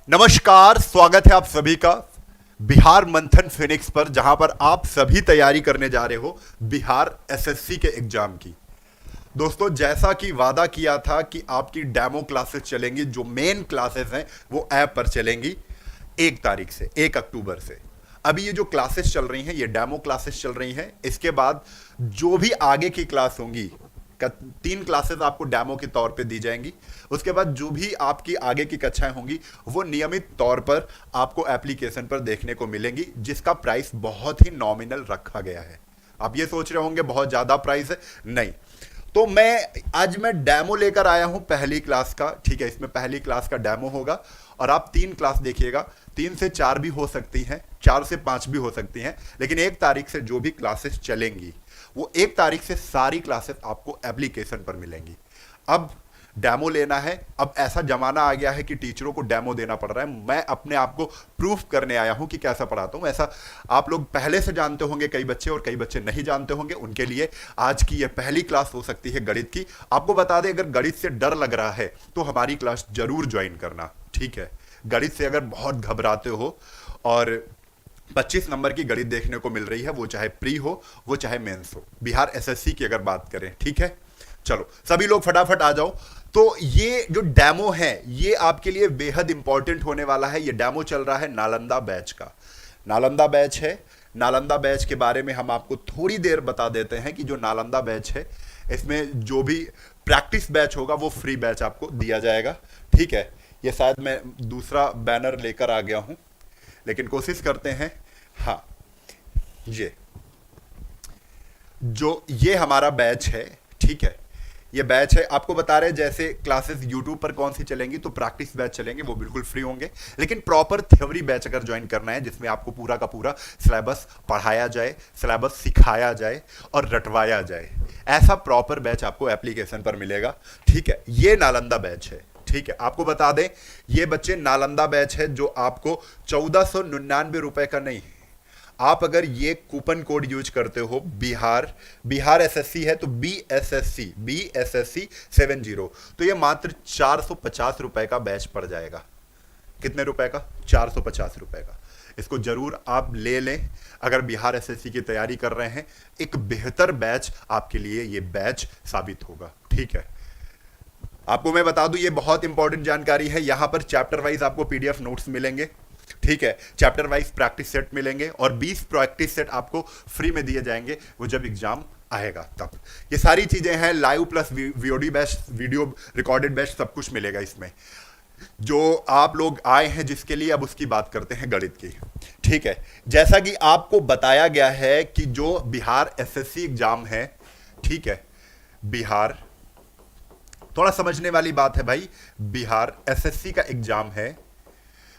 नमस्कार, स्वागत है आप सभी का बिहार मंथन फिनिक्स पर, जहां पर आप सभी तैयारी करने जा रहे हो बिहार एसएससी के एग्जाम की। दोस्तों, जैसा कि वादा किया था कि आपकी डेमो क्लासेस चलेंगी, जो मेन क्लासेस हैं वो ऐप पर चलेंगी 1 तारीख से, 1 अक्टूबर से। अभी ये जो क्लासेस चल रही हैं, ये डेमो क्लासेस चल रही हैं। इसके बाद जो भी आगे की क्लास होंगी, 3 क्लासेस आपको डेमो के तौर पे दी जाएंगी। उसके बाद जो भी आपकी आगे की कक्षाएं होंगी वो नियमित तौर पर आपको एप्लीकेशन पर देखने को मिलेंगी, जिसका प्राइस बहुत ही नॉमिनल रखा गया है। आप ये सोच रहे होंगे बहुत ज्यादा प्राइस है, नहीं। तो आज मैं डेमो लेकर आया हूं पहली क्लास का। ठीक है, इसमें पहली क्लास का डेमो होगा और आप 3 क्लास देखिएगा। 3 से 4 भी हो सकती हैं, 4 से 5 भी हो सकती हैं, लेकिन 1 तारीख से जो भी क्लासेस चलेंगी वो 1 तारीख से सारी क्लासेस आपको एप्लीकेशन पर मिलेंगी। अब डेमो लेना है। अब ऐसा जमाना आ गया है कि टीचरों को डेमो देना पड़ रहा है। मैं अपने आप को प्रूफ करने आया हूं कि कैसा पढ़ाता हूं। ऐसा आप लोग पहले से जानते होंगे कई बच्चे, और कई बच्चे नहीं जानते होंगे। उनके लिए आज की यह पहली क्लास हो सकती है गणित की। आपको बता दें, अगर गणित से डर लग रहा है तो हमारी क्लास जरूर ज्वाइन करना। ठीक है, गणित से अगर बहुत घबराते हो और 25 नंबर की गणित देखने को मिल रही है, वो चाहे प्री हो वो चाहे मेंस हो, बिहार एसएससी की अगर बात करें। ठीक है, चलो सभी लोग फटाफट आ जाओ। तो ये जो डेमो है ये आपके लिए बेहद इंपॉर्टेंट होने वाला है। ये डेमो चल रहा है नालंदा बैच का। नालंदा बैच है। नालंदा बैच के बारे में हम आपको थोड़ी देर बता देते हैं कि जो नालंदा बैच है, इसमें जो भी प्रैक्टिस बैच होगा वो फ्री बैच आपको दिया जाएगा। ठीक है, ये शायद मैं दूसरा बैनर लेकर आ गया हूं, लेकिन कोशिश करते हैं। हाँ, ये हमारा बैच है। ठीक है, ये बैच है। आपको बता रहे हैं जैसे क्लासेस यूट्यूब पर कौन सी चलेंगी, तो प्रैक्टिस बैच चलेंगे, वो बिल्कुल फ्री होंगे। लेकिन प्रॉपर थ्योरी बैच अगर ज्वाइन करना है, जिसमें आपको पूरा का पूरा सिलेबस पढ़ाया जाए, सिलेबस सिखाया जाए और रटवाया जाए, ऐसा प्रॉपर बैच आपको एप्लीकेशन पर मिलेगा। ठीक है, ये नालंदा बैच है। ठीक है, आपको बता दें ये बच्चे नालंदा बैच है, जो आपको 1499 रुपए का नहीं। आप अगर ये कूपन कोड यूज करते हो, बिहार एसएससी है तो BSSC 70, तो ये मात्र 450 रुपए का बैच पड़ जाएगा। कितने रुपए का? 450 रुपए का। इसको जरूर आप ले लें अगर बिहार एसएससी की तैयारी कर रहे हैं। एक बेहतर बैच आपके लिए ये बैच साबित होगा। ठीक है, आपको मैं बता दूं, ये बहुत इंपॉर्टेंट जानकारी है। यहां पर चैप्टर वाइज आपको पीडीएफ नोट्स मिलेंगे। ठीक है, चैप्टर वाइज प्रैक्टिस सेट मिलेंगे और 20 प्रैक्टिस सेट आपको फ्री में दिए जाएंगे, वो जब एग्जाम आएगा तब। ये सारी चीजें हैं, live plus VOD batch, video recorded batch, सब कुछ मिलेगा इसमें। जो आप लोग आए हैं जिसके लिए, अब उसकी बात करते हैं गणित की। ठीक है, जैसा कि आपको बताया गया है कि जो बिहार एसएससी एग्जाम है, ठीक है, बिहार, थोड़ा समझने वाली बात है भाई, बिहार एसएससी का एग्जाम है।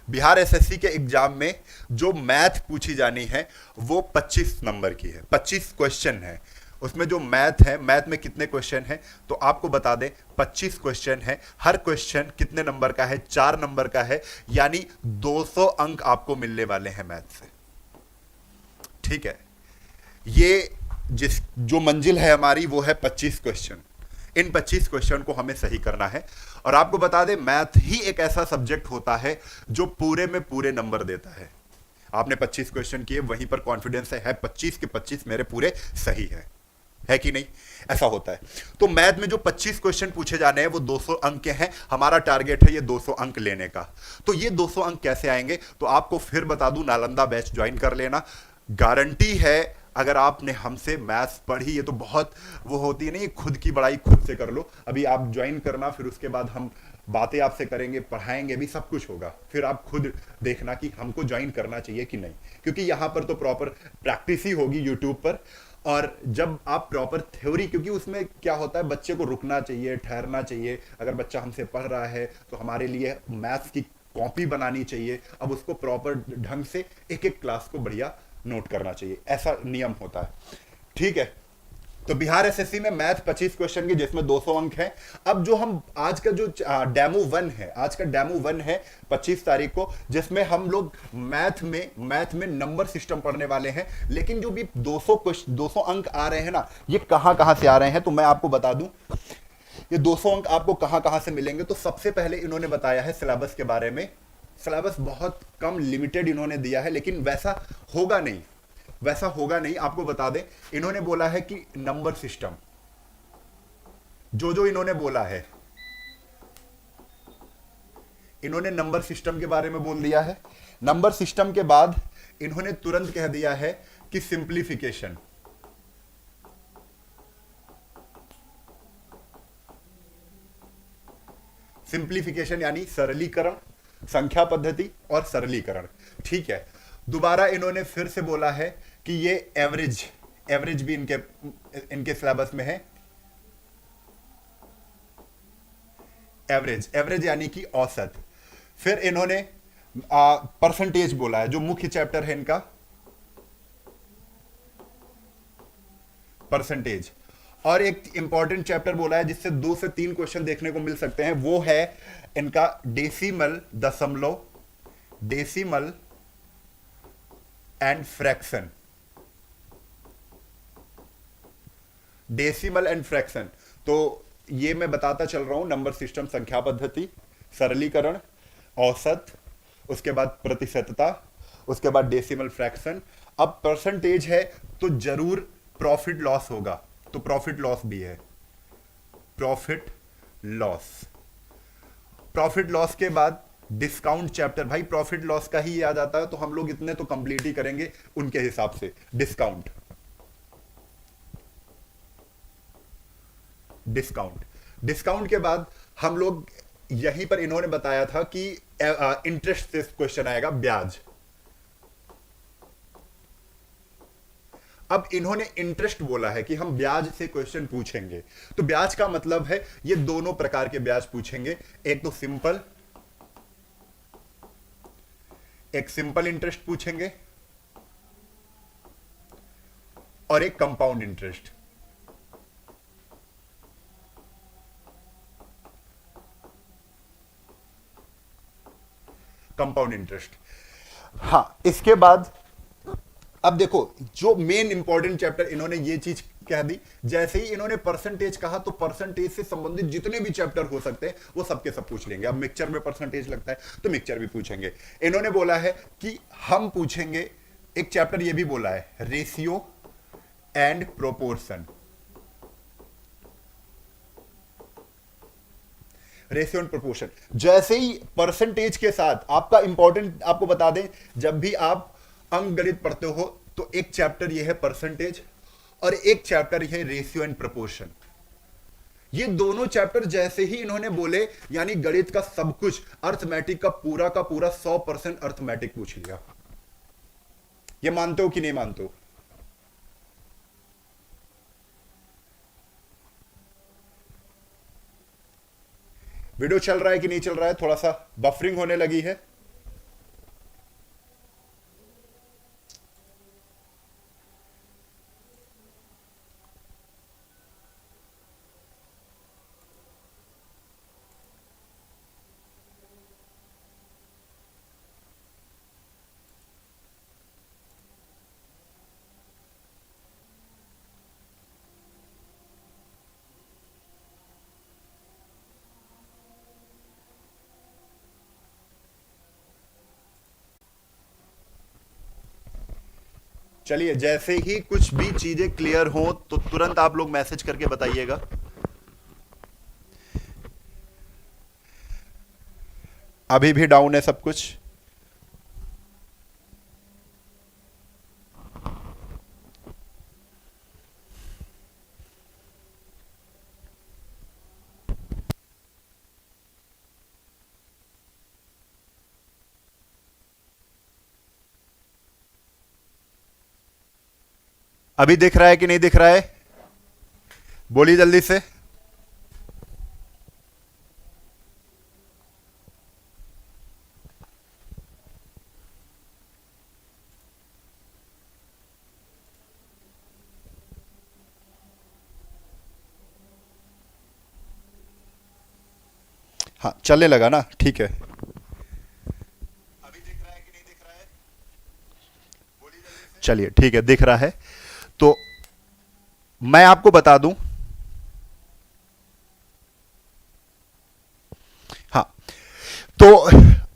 बिहार एसएससी के एग्जाम में जो मैथ पूछी जानी है वो 25 नंबर की है। 25 क्वेश्चन है उसमें। जो मैथ है, मैथ में कितने क्वेश्चन है तो आपको बता दें 25 क्वेश्चन है। हर क्वेश्चन कितने नंबर का है? 4 नंबर का है, यानी 200 अंक आपको मिलने वाले हैं मैथ से। ठीक है, ये जो मंजिल है हमारी वो है 25 क्वेश्चन। इन 25 क्वेश्चन को हमें सही करना है। और आपको बता दें, मैथ ही एक ऐसा सब्जेक्ट होता है जो पूरे में पूरे नंबर देता है। आपने 25 क्वेश्चन किए, वहीं पर कॉन्फिडेंस है 25 के 25 मेरे पूरे सही है कि नहीं? ऐसा होता है। तो मैथ में जो 25 क्वेश्चन पूछे जाने हैं वो 200 अंक के हैं। हमारा टारगेट है ये 200 अंक लेने का। तो ये 200 अंक कैसे आएंगे? तो आपको फिर बता दूं, नालंदा बैच ज्वाइन कर लेना। गारंटी है, अगर आपने हमसे मैथ्स पढ़ी, ये तो बहुत वो होती है नहीं, खुद की बड़ाई खुद से कर लो। अभी आप ज्वाइन करना, फिर उसके बाद हम बातें आपसे करेंगे, पढ़ाएंगे भी, सब कुछ होगा। फिर आप खुद देखना कि हमको ज्वाइन करना चाहिए कि नहीं, क्योंकि यहाँ पर तो प्रॉपर प्रैक्टिस ही होगी यूट्यूब पर। और जब आप प्रॉपर थ्योरी, क्योंकि उसमें क्या होता है, बच्चे को रुकना चाहिए, ठहरना चाहिए। अगर बच्चा हमसे पढ़ रहा है तो हमारे लिए मैथ्स की कॉपी बनानी चाहिए। अब उसको प्रॉपर ढंग से एक एक क्लास को बढ़िया नोट करना चाहिए, ऐसा नियम होता है। ठीक है, तो बिहार एसएससी में मैथ 25 क्वेश्चन की, जिसमें 200 अंक है। अब जो हम आज का जो डेमो 1 है, आज का डेमो 1 है 25 तारीख को, जिसमें हम लोग मैथ में नंबर सिस्टम पढ़ने वाले हैं। लेकिन जो भी 200 अंक आ रहे हैं ना, ये कहां कहां से आ रहे हैं तो मैं आपको बता दूं। ये 200 अंक आपको कहां कहां से मिलेंगे। तो सबसे पहले इन्होंने बताया है सिलेबस के बारे में। सिलेबस बहुत कम लिमिटेड इन्होंने दिया है, लेकिन वैसा होगा नहीं, वैसा होगा नहीं। आपको बता दें, इन्होंने बोला है कि नंबर सिस्टम, जो जो इन्होंने बोला है, इन्होंने नंबर सिस्टम के बारे में बोल दिया है। नंबर सिस्टम के बाद इन्होंने तुरंत कह दिया है कि सिंप्लीफिकेशन, सिंप्लीफिकेशन यानी सरलीकरण, संख्या पद्धति और सरलीकरण, ठीक है। दोबारा इन्होंने फिर से बोला है कि ये एवरेज, एवरेज भी इनके इनके सिलेबस में है। एवरेज, एवरेज यानी कि औसत। फिर इन्होंने परसेंटेज बोला है, जो मुख्य चैप्टर है इनका, परसेंटेज। और एक इंपॉर्टेंट चैप्टर बोला है जिससे 2 से 3 क्वेश्चन देखने को मिल सकते हैं, वो है इनका डेसिमल, दशमलव, decimal and fraction, decimal and fraction. तो ये मैं बताता चल रहा हूं, नंबर सिस्टम, संख्या पद्धति, सरलीकरण, औसत, उसके बाद प्रतिशतता, उसके बाद डेसिमल, फ्रैक्शन। अब परसेंटेज है तो जरूर प्रॉफिट लॉस होगा, तो प्रॉफिट लॉस भी है, प्रॉफिट लॉस। प्रॉफिट लॉस के बाद डिस्काउंट चैप्टर, भाई प्रॉफिट लॉस का ही याद आता है तो हम लोग इतने तो कंप्लीट ही करेंगे उनके हिसाब से। डिस्काउंट, डिस्काउंट, डिस्काउंट के बाद हम लोग यहीं पर इन्होंने बताया था कि इंटरेस्ट से क्वेश्चन आएगा, ब्याज। अब इन्होंने इंटरेस्ट बोला है कि हम ब्याज से क्वेश्चन पूछेंगे। तो ब्याज का मतलब है ये दोनों प्रकार के ब्याज पूछेंगे, एक तो सिंपल, एक सिंपल इंटरेस्ट पूछेंगे और एक कंपाउंड इंटरेस्ट। Compound interest. हाँ, इसके बाद अब देखो, जो मेन इंपॉर्टेंट चैप्टर इन्होंने ये चीज कह दी, जैसे ही इन्होंने परसेंटेज कहा तो परसेंटेज से संबंधित जितने भी चैप्टर हो सकते हैं वो सबके सब पूछ लेंगे। अब मिक्सचर में परसेंटेज लगता है तो मिक्सचर भी पूछेंगे। इन्होंने बोला है कि हम पूछेंगे, एक चैप्टर ये भी बोला है, ratio and proportion, ratio and proportion. जैसे ही परसेंटेज के साथ आपका इंपॉर्टेंट, आपको बता दें, जब भी आप अंकगणित पढ़ते हो तो एक चैप्टर ये है परसेंटेज और एक चैप्टर ये है रेशियो एंड प्रोपोर्शन। ये दोनों चैप्टर जैसे ही इन्होंने बोले, यानी गणित का सब कुछ, अर्थमेटिक का पूरा 100% अर्थमेटिक पूछ लिया। ये मानते हो कि नहीं मानते हो? वीडियो चल रहा है कि नहीं चल रहा है? थोड़ा सा बफरिंग होने लगी है। चलिए, जैसे ही कुछ भी चीजें क्लियर हो तो तुरंत आप लोग मैसेज करके बताइएगा। अभी भी डाउन है सब कुछ? अभी दिख रहा है कि नहीं दिख रहा है? बोलिए जल्दी से। हाँ, चलने लगा ना? ठीक है। अभी दिख रहा है कि नहीं दिख रहा है? बोलिए जल्दी से। चलिए, ठीक है, दिख रहा है। तो मैं आपको बता दूं, हाँ, तो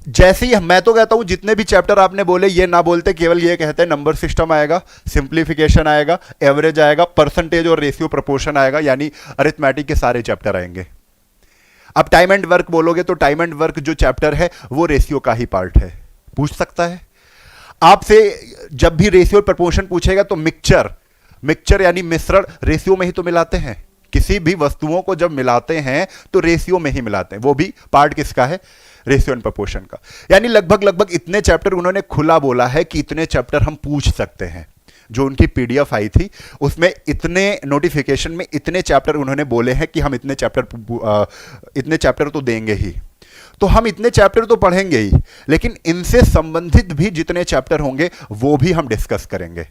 जैसे ही मैं तो कहता हूं जितने भी चैप्टर आपने बोले ये ना बोलते, केवल ये कहते हैं नंबर सिस्टम आएगा, सिंप्लीफिकेशन आएगा, एवरेज आएगा, परसेंटेज और रेशियो प्रोपोर्शन आएगा, यानी अरिथमेटिक के सारे चैप्टर आएंगे। अब टाइम एंड वर्क बोलोगे तो टाइम एंड वर्क जो चैप्टर है वो रेशियो का ही पार्ट है। पूछ सकता है आपसे, जब भी रेशियो प्रोपोर्शन पूछेगा तो मिक्सचर यानी मिश्रण रेशियो में ही तो मिलाते हैं। किसी भी वस्तुओं को जब मिलाते हैं तो रेशियो में ही मिलाते हैं, वो भी पार्ट किसका है, रेशियो एंड प्रोपोर्शन का। यानी लगभग इतने चैप्टर उन्होंने खुला बोला है कि इतने चैप्टर हम पूछ सकते हैं। जो उनकी पीडीएफ आई थी उसमें इतने नोटिफिकेशन में इतने चैप्टर उन्होंने बोले हैं कि हम इतने चैप्टर तो देंगे ही। तो हम इतने चैप्टर तो पढ़ेंगे ही, लेकिन इनसे संबंधित भी जितने चैप्टर होंगे वो भी हम डिस्कस करेंगे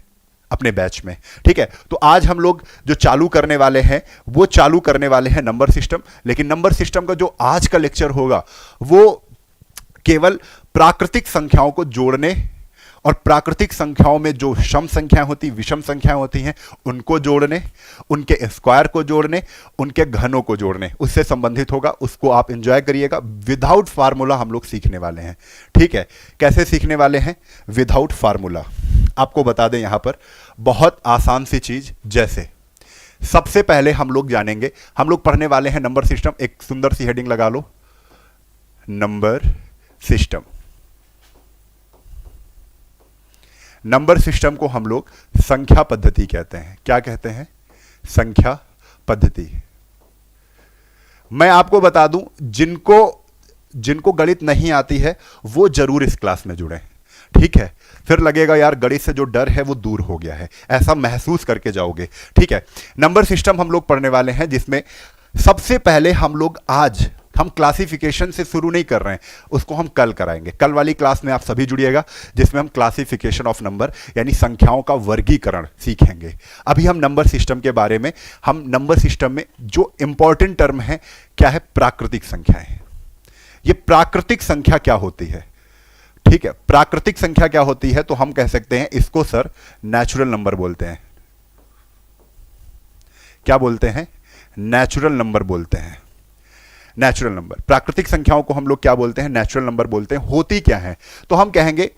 अपने बैच में। ठीक है, तो आज हम लोग जो चालू करने वाले हैं वो चालू करने वाले हैं नंबर सिस्टम। लेकिन नंबर सिस्टम का जो आज का लेक्चर होगा वो केवल प्राकृतिक संख्याओं को जोड़ने और प्राकृतिक संख्याओं में जो सम संख्याएं होती, विषम संख्याएं होती हैं, उनको जोड़ने, उनके स्क्वायर को जोड़ने, उनके घनों को जोड़ने, उससे संबंधित होगा। उसको आप एंजॉय करिएगा। विदाउट फार्मूला हम लोग सीखने वाले हैं। ठीक है, कैसे सीखने वाले हैं? Without formula. आपको बता दें यहां पर बहुत आसान सी चीज, जैसे सबसे पहले हम लोग जानेंगे, हम लोग पढ़ने वाले हैं नंबर सिस्टम। एक सुंदर सी हेडिंग लगा लो, नंबर सिस्टम। नंबर सिस्टम को हम लोग संख्या पद्धति कहते हैं। क्या कहते हैं? संख्या पद्धति। मैं आपको बता दूं, जिनको गणित नहीं आती है वो जरूर इस क्लास में जुड़े। ठीक है, फिर लगेगा यार गणित से जो डर है वो दूर हो गया है, ऐसा महसूस करके जाओगे। ठीक है, नंबर सिस्टम हम लोग पढ़ने वाले हैं, जिसमें सबसे पहले हम क्लासिफिकेशन से शुरू नहीं कर रहे हैं, उसको हम कल कराएंगे। कल वाली क्लास में आप सभी जुड़िएगा, जिसमें हम क्लासिफिकेशन ऑफ नंबर यानी संख्याओं का वर्गीकरण सीखेंगे। अभी हम नंबर सिस्टम के बारे में, हम नंबर सिस्टम में जो इंपॉर्टेंट टर्म है क्या है? प्राकृतिक संख्याएं। ये प्राकृतिक संख्या क्या होती है? ठीक है, प्राकृतिक संख्या क्या होती है? तो हम कह सकते हैं इसको सर नेचुरल नंबर बोलते हैं। क्या बोलते हैं? नेचुरल नंबर बोलते हैं। नेचुरल नंबर, प्राकृतिक संख्याओं को हम लोग क्या बोलते हैं? नेचुरल नंबर बोलते हैं। होती क्या है? तो हम कहेंगे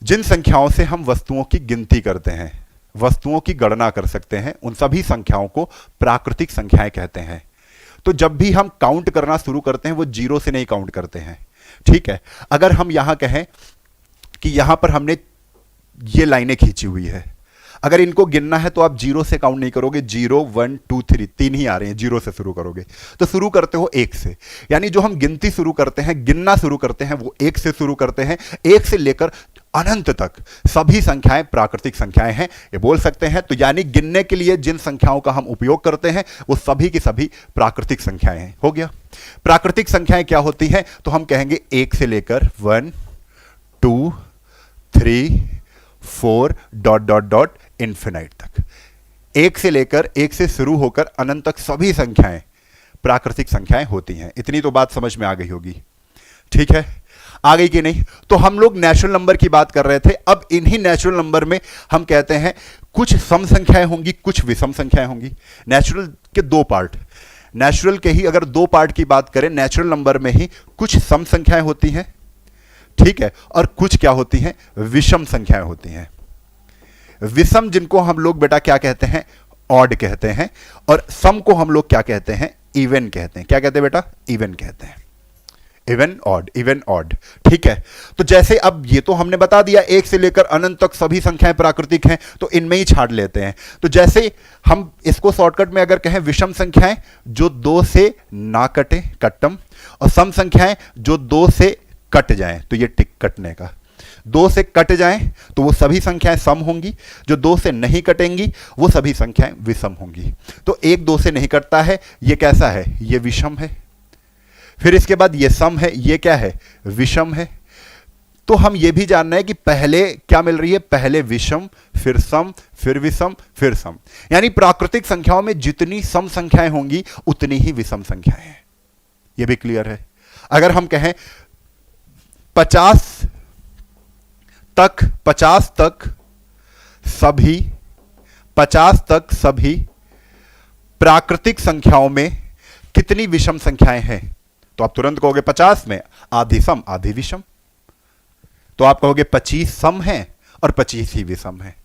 जिन संख्याओं से हम वस्तुओं की गिनती करते हैं, वस्तुओं की गणना कर सकते हैं, उन सभी संख्याओं को प्राकृतिक संख्याएं कहते हैं। तो जब भी हम काउंट करना शुरू करते हैं वो जीरो से नहीं काउंट करते हैं। ठीक है, अगर हम यहां कहें कि यहां पर हमने ये लाइनें खींची हुई है, अगर इनको गिनना है तो आप जीरो से काउंट नहीं करोगे। 0 1 2 3 तीन ही आ रहे हैं, जीरो से शुरू करोगे। तो शुरू करते हो एक से, यानी जो हम गिनती शुरू करते हैं, गिनना शुरू करते हैं, वो एक से शुरू करते हैं। एक से लेकर अनंत तक सभी संख्याएं प्राकृतिक संख्याएं हैं, ये बोल सकते हैं। तो यानी गिनने के लिए जिन संख्याओं का हम उपयोग करते हैं वो सभी की सभी प्राकृतिक संख्याएं हैं। हो गया। प्राकृतिक संख्याएं क्या होती हैं? तो हम कहेंगे एक से लेकर 1 2 3 4 डॉट डॉट डॉट इन्फिनाइट तक। एक से शुरू होकर अनंत तक सभी संख्याएं प्राकृतिक संख्याएं होती हैं। इतनी तो बात समझ में आ गई होगी। ठीक है, आ गई कि नहीं? तो हम लोग नेचुरल नंबर की बात कर रहे थे। अब इन्हीं नेचुरल नंबर में हम कहते हैं कुछ सम संख्याएं होंगी, कुछ विषम संख्याएं होंगी। नेचुरल के दो पार्ट, नेचुरल के ही अगर दो पार्ट की बात करें, नेचुरल नंबर में ही कुछ सम संख्याएं होती हैं, ठीक है, और कुछ क्या होती हैं? विषम संख्याएं होती हैं। विषम जिनको हम लोग बेटा क्या कहते हैं? ऑड कहते हैं। और सम को हम लोग क्या कहते हैं? इवन कहते हैं। क्या कहते हैं बेटा? इवन कहते हैं। Even odd. ठीक है, तो जैसे अब ये तो हमने बता दिया एक से लेकर अनंत तक सभी संख्याएं प्राकृतिक हैं, तो इनमें ही छाड़ लेते हैं। तो जैसे हम इसको शॉर्टकट में अगर कहें, विषम संख्याएं जो दो से ना कटे, कट्टम, और सम संख्याएं जो दो से कट जाएं, तो ये टिक कटने का। दो से कट जाएं तो वो सभी संख्याएं सम होंगी, जो दो से नहीं कटेंगी वो सभी संख्याएं विषम होंगी। तो एक दो से नहीं कटता है, ये कैसा है? ये विषम है। फिर इसके बाद ये सम है, ये क्या है? विषम है। तो हम ये भी जानना है कि पहले क्या मिल रही है? पहले विषम, फिर सम, फिर विषम, फिर सम। यानी प्राकृतिक संख्याओं में जितनी सम संख्याएं होंगी उतनी ही विषम संख्याएं हैं। ये भी क्लियर है। अगर हम कहें 50 तक सभी प्राकृतिक संख्याओं में कितनी विषम संख्याएं हैं? तो आप तुरंत कहोगे 50 में आधी सम आधी विषम, तो आप कहोगे 25 सम है और 25 ही विषम है।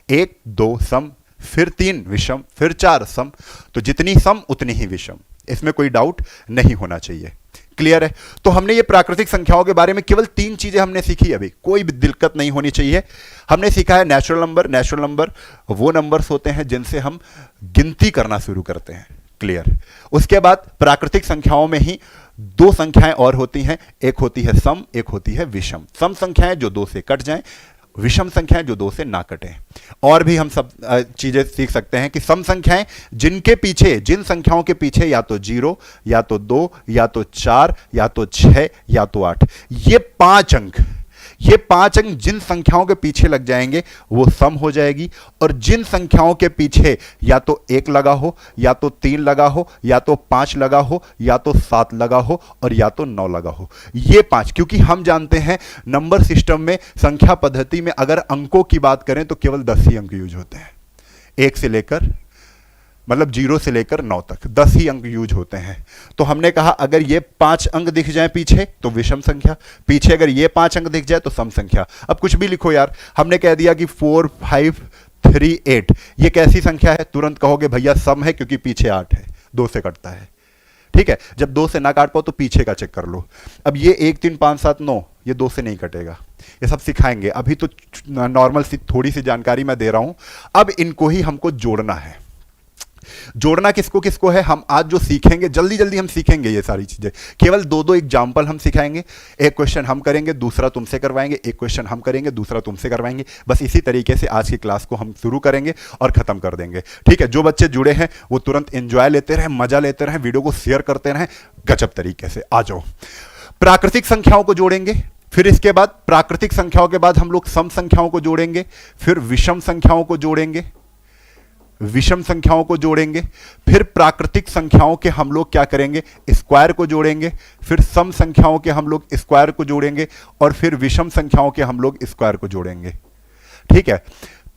1 2 सम, फिर 3 विषम, फिर 4 सम, तो जितनी सम उतनी ही विषम, इसमें कोई डाउट नहीं होना चाहिए। क्लियर है? तो हमने ये प्राकृतिक संख्याओं के बारे में केवल 3 चीजें हमने सीखी, अभी कोई भी दिक्कत नहीं होनी चाहिए। हमने सीखा है नेचुरल नंबर। नेचुरल नंबर वो नंबर्स होते हैं जिनसे हम गिनती करना शुरू करते हैं। क्लियर? उसके बाद प्राकृतिक संख्याओं में ही 2 संख्याएं और होती हैं, एक होती है सम, एक होती है विषम। सम संख्याएं जो 2 से कट जाएं, विषम संख्याएं जो 2 से ना कटें। और भी हम सब चीजें सीख सकते हैं कि सम संख्याएं जिनके पीछे, जिन संख्याओं के पीछे या तो 0 या तो 2 या तो 4 या तो 6 या तो 8, ये 5 अंक, ये 5 अंक जिन संख्याओं के पीछे लग जाएंगे वो सम हो जाएगी। और जिन संख्याओं के पीछे या तो 1 लगा हो, या तो 3 लगा हो, या तो 5 लगा हो, या तो 7 लगा हो, और या तो 9 लगा हो, ये 5, क्योंकि हम जानते हैं नंबर सिस्टम में, संख्या पद्धति में अगर अंकों की बात करें तो केवल 10 ही अंक यूज होते हैं। 1 से लेकर, मतलब 0 से लेकर 9 तक 10 ही अंक यूज होते हैं। तो हमने कहा अगर ये 5 अंक दिख जाए पीछे तो विषम संख्या, पीछे अगर ये 5 अंक दिख जाए तो सम संख्या। अब कुछ भी लिखो यार, हमने कह दिया कि 4 5 3 8, ये कैसी संख्या है? तुरंत कहोगे भैया सम है, क्योंकि पीछे 8 है, 2 से कटता है। ठीक है, जब 2 से ना काट पाओ तो पीछे का चेक कर लो। अब ये 1 3 5 7 9, ये 2 से नहीं कटेगा, ये सब सिखाएंगे। अभी तो नॉर्मल सी थोड़ी सी जानकारी मैं दे रहा हूं, अब इनको ही हमको जोड़ना है। जोड़ना किसको किसको है, हम आज जो सीखेंगे, जल्दी जल्दी हम सीखेंगे ये सारी चीजें। केवल 2 एग्जाम्पल हम सिखाएंगे, एक क्वेश्चन हम करेंगे, दूसरा तुमसे करवाएंगे, एक क्वेश्चन हम करेंगे, दूसरा तुमसे करवाएंगे। बस इसी तरीके से आज की क्लास को हम शुरू करेंगे और खत्म कर देंगे। ठीक है, जो बच्चे जुड़े हैं वो तुरंत एंजॉय लेते रहें, मजा लेते रहें, वीडियो को शेयर करते रहें गजब तरीके से। आ जाओ, प्राकृतिक संख्याओं को जोड़ेंगे, फिर इसके बाद प्राकृतिक संख्याओं के बाद हम लोग सम संख्याओं को जोड़ेंगे, फिर विषम संख्याओं को जोड़ेंगे, विषम संख्याओं को जोड़ेंगे, फिर प्राकृतिक संख्याओं के हम लोग क्या करेंगे, स्क्वायर को जोड़ेंगे, फिर सम संख्याओं के हम लोग स्क्वायर को जोड़ेंगे, और फिर विषम संख्याओं के हम लोग स्क्वायर को जोड़ेंगे। ठीक है,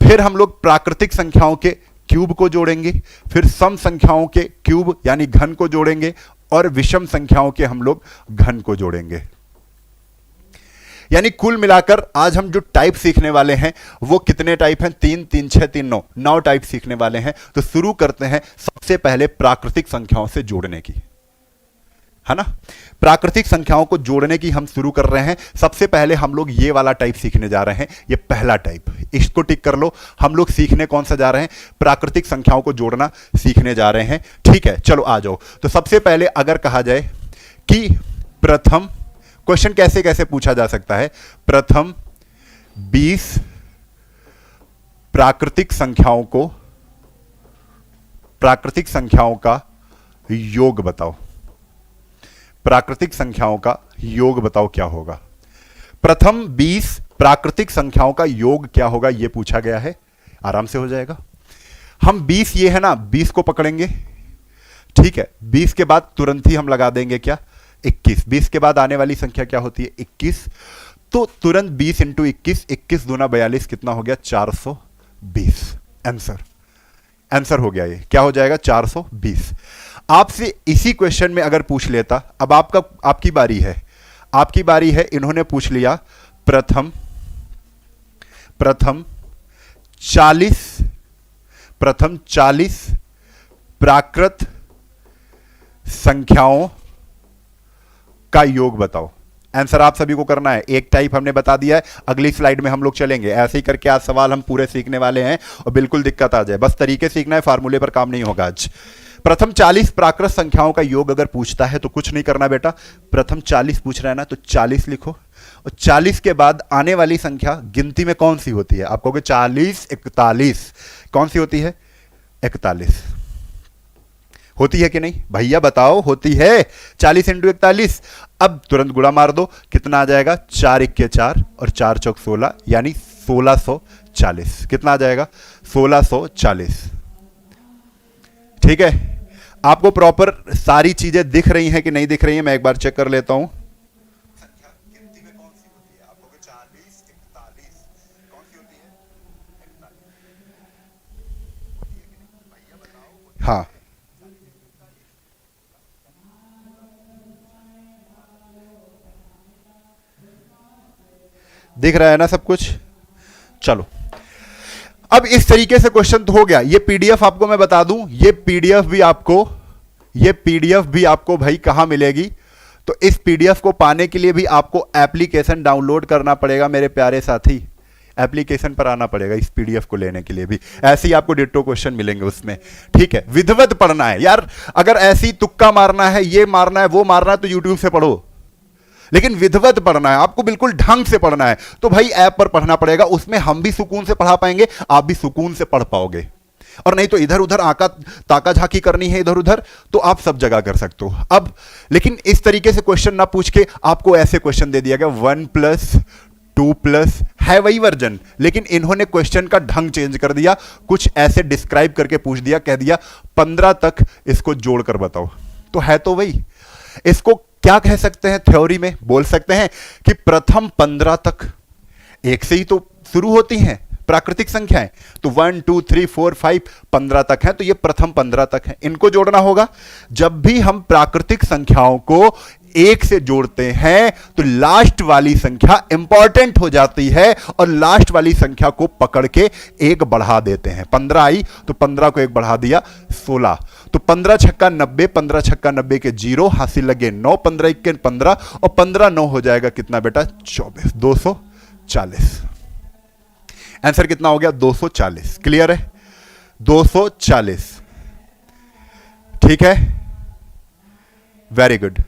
फिर हम लोग प्राकृतिक संख्याओं के क्यूब को जोड़ेंगे, फिर सम संख्याओं के क्यूब यानी घन को जोड़ेंगे, और विषम संख्याओं के हम लोग घन को जोड़ेंगे। यानी कुल मिलाकर आज हम जो टाइप सीखने वाले हैं वो कितने टाइप हैं? 3 3 6 3 9, 9 टाइप सीखने वाले हैं। तो शुरू करते हैं सबसे पहले प्राकृतिक संख्याओं से जोड़ने की, है ना। प्राकृतिक संख्याओं को जोड़ने की हम शुरू कर रहे हैं। सबसे पहले हम लोग ये वाला टाइप सीखने जा रहे हैं, ये पहला टाइप, इसको टिक कर लो। हम लोग सीखने कौन सा जा रहे हैं? प्राकृतिक संख्याओं को जोड़ना सीखने जा रहे हैं। ठीक है, चलो आ जाओ। तो सबसे पहले अगर कहा जाए कि प्रथम, क्वेश्चन कैसे कैसे पूछा जा सकता है, प्रथम 20 प्राकृतिक संख्याओं को, प्राकृतिक संख्याओं का योग बताओ। प्राकृतिक संख्याओं का योग बताओ क्या होगा। प्रथम 20 प्राकृतिक संख्याओं का योग क्या होगा यह पूछा गया है। आराम से हो जाएगा। हम 20, ये है ना, 20 को पकड़ेंगे। ठीक है, 20 के बाद तुरंत ही हम लगा देंगे क्या, 21। 20 के बाद आने वाली संख्या क्या होती है, 21। तो तुरंत 20 इंटू 21, 21 दूना 42, कितना हो गया, 420। आंसर, आंसर हो गया। ये क्या हो जाएगा, 420। आपसे इसी क्वेश्चन में अगर पूछ लेता, अब आपकी बारी है, आपकी बारी है। इन्होंने पूछ लिया प्रथम 40 प्राकृत संख्याओं का योग बताओ। आंसर आप सभी को करना है। एक टाइप हमने बता दिया है, अगली स्लाइड में हम लोग चलेंगे। ऐसे ही करके आज सवाल हम पूरे सीखने वाले हैं और बिल्कुल दिक्कत आ जाए, बस तरीके सीखना है, फार्मूले पर काम नहीं होगा आज। प्रथम 40 प्राकृत संख्याओं का योग अगर पूछता है तो कुछ नहीं करना बेटा, प्रथम 40 पूछ रहा है ना तो 40 लिखो, और 40 के बाद आने वाली संख्या गिनती में कौन सी होती है। आप कहोगे 40 41, कौन सी होती है, 41 होती है कि नहीं भैया बताओ, होती है। 40 इंटू 41, अब तुरंत गुणा मार दो, कितना आ जाएगा, 4 1 4 और 4 चौक 16, यानी 1640। कितना आ जाएगा, 1640। ठीक है, आपको प्रॉपर सारी चीजें दिख रही हैं कि नहीं दिख रही हैं, मैं एक बार चेक कर लेता हूं। संख्या गिनती में कौन सी होती है, आपको 40 41 कौन सी होती है, 41। हाँ दिख रहा है ना सब कुछ? चलो, अब इस तरीके से क्वेश्चन तो हो गया। ये पीडीएफ आपको मैं बता दूं, ये पीडीएफ भी आपको भाई कहां मिलेगी? तो इस पीडीएफ को पाने के लिए भी आपको एप्लीकेशन डाउनलोड करना पड़ेगा मेरे प्यारे साथी। एप्लीकेशन पर आना पड़ेगा इस पीडीएफ को लेने के लिए भी। ऐसे ही आपको डिट्टो क्वेश्चन मिलेंगे उसमें, ठीक है? विधिवत पढ़ना है यार। अगर ऐसी तुक्का मारना है, ये मारना है, वो मारना है, तो यूट्यूब से पढ़ो, लेकिन विधिवत पढ़ना है, आपको बिल्कुल ढंग से पढ़ना है, तो भाई ऐप पर पढ़ना पड़ेगा। उसमें हम भी सुकून से पढ़ा पाएंगे, आप भी सुकून से पढ़ पाओगे। और नहीं तो इधर उधर आका ताका झाकी करनी है इधर उधर, तो आप सब जगह कर सकते हो। अब लेकिन इस तरीके से क्वेश्चन ना पूछ के आपको ऐसे क्वेश्चन दे दिया गया 1+2+ है वही वर्जन, लेकिन इन्होंने क्वेश्चन का ढंग चेंज कर दिया, कुछ ऐसे डिस्क्राइब करके पूछ दिया, कह दिया 15 तक इसको जोड़कर बताओ। तो है तो वही। इसको क्या कह सकते हैं? थ्योरी में बोल सकते हैं कि प्रथम 15 तक एक से ही तो शुरू होती हैं प्राकृतिक संख्याएं। तो 1 2 3 4 5 15 तक है, तो ये प्रथम 15 तक है, इनको जोड़ना होगा। जब भी हम प्राकृतिक संख्याओं को एक से जोड़ते हैं तो लास्ट वाली संख्या इंपॉर्टेंट हो जाती है, और लास्ट वाली संख्या को पकड़ के एक बढ़ा देते हैं। 15 आई तो 15 को एक बढ़ा दिया 16, तो 15 छक्का 90, 15 छक्का 90 के 0, हासिल लगे 9, 15 इक्के 15, और 15 9 हो जाएगा कितना बेटा? 24, 240। आंसर कितना हो गया? 240। क्लियर है? 240। ठीक है, वेरी गुड।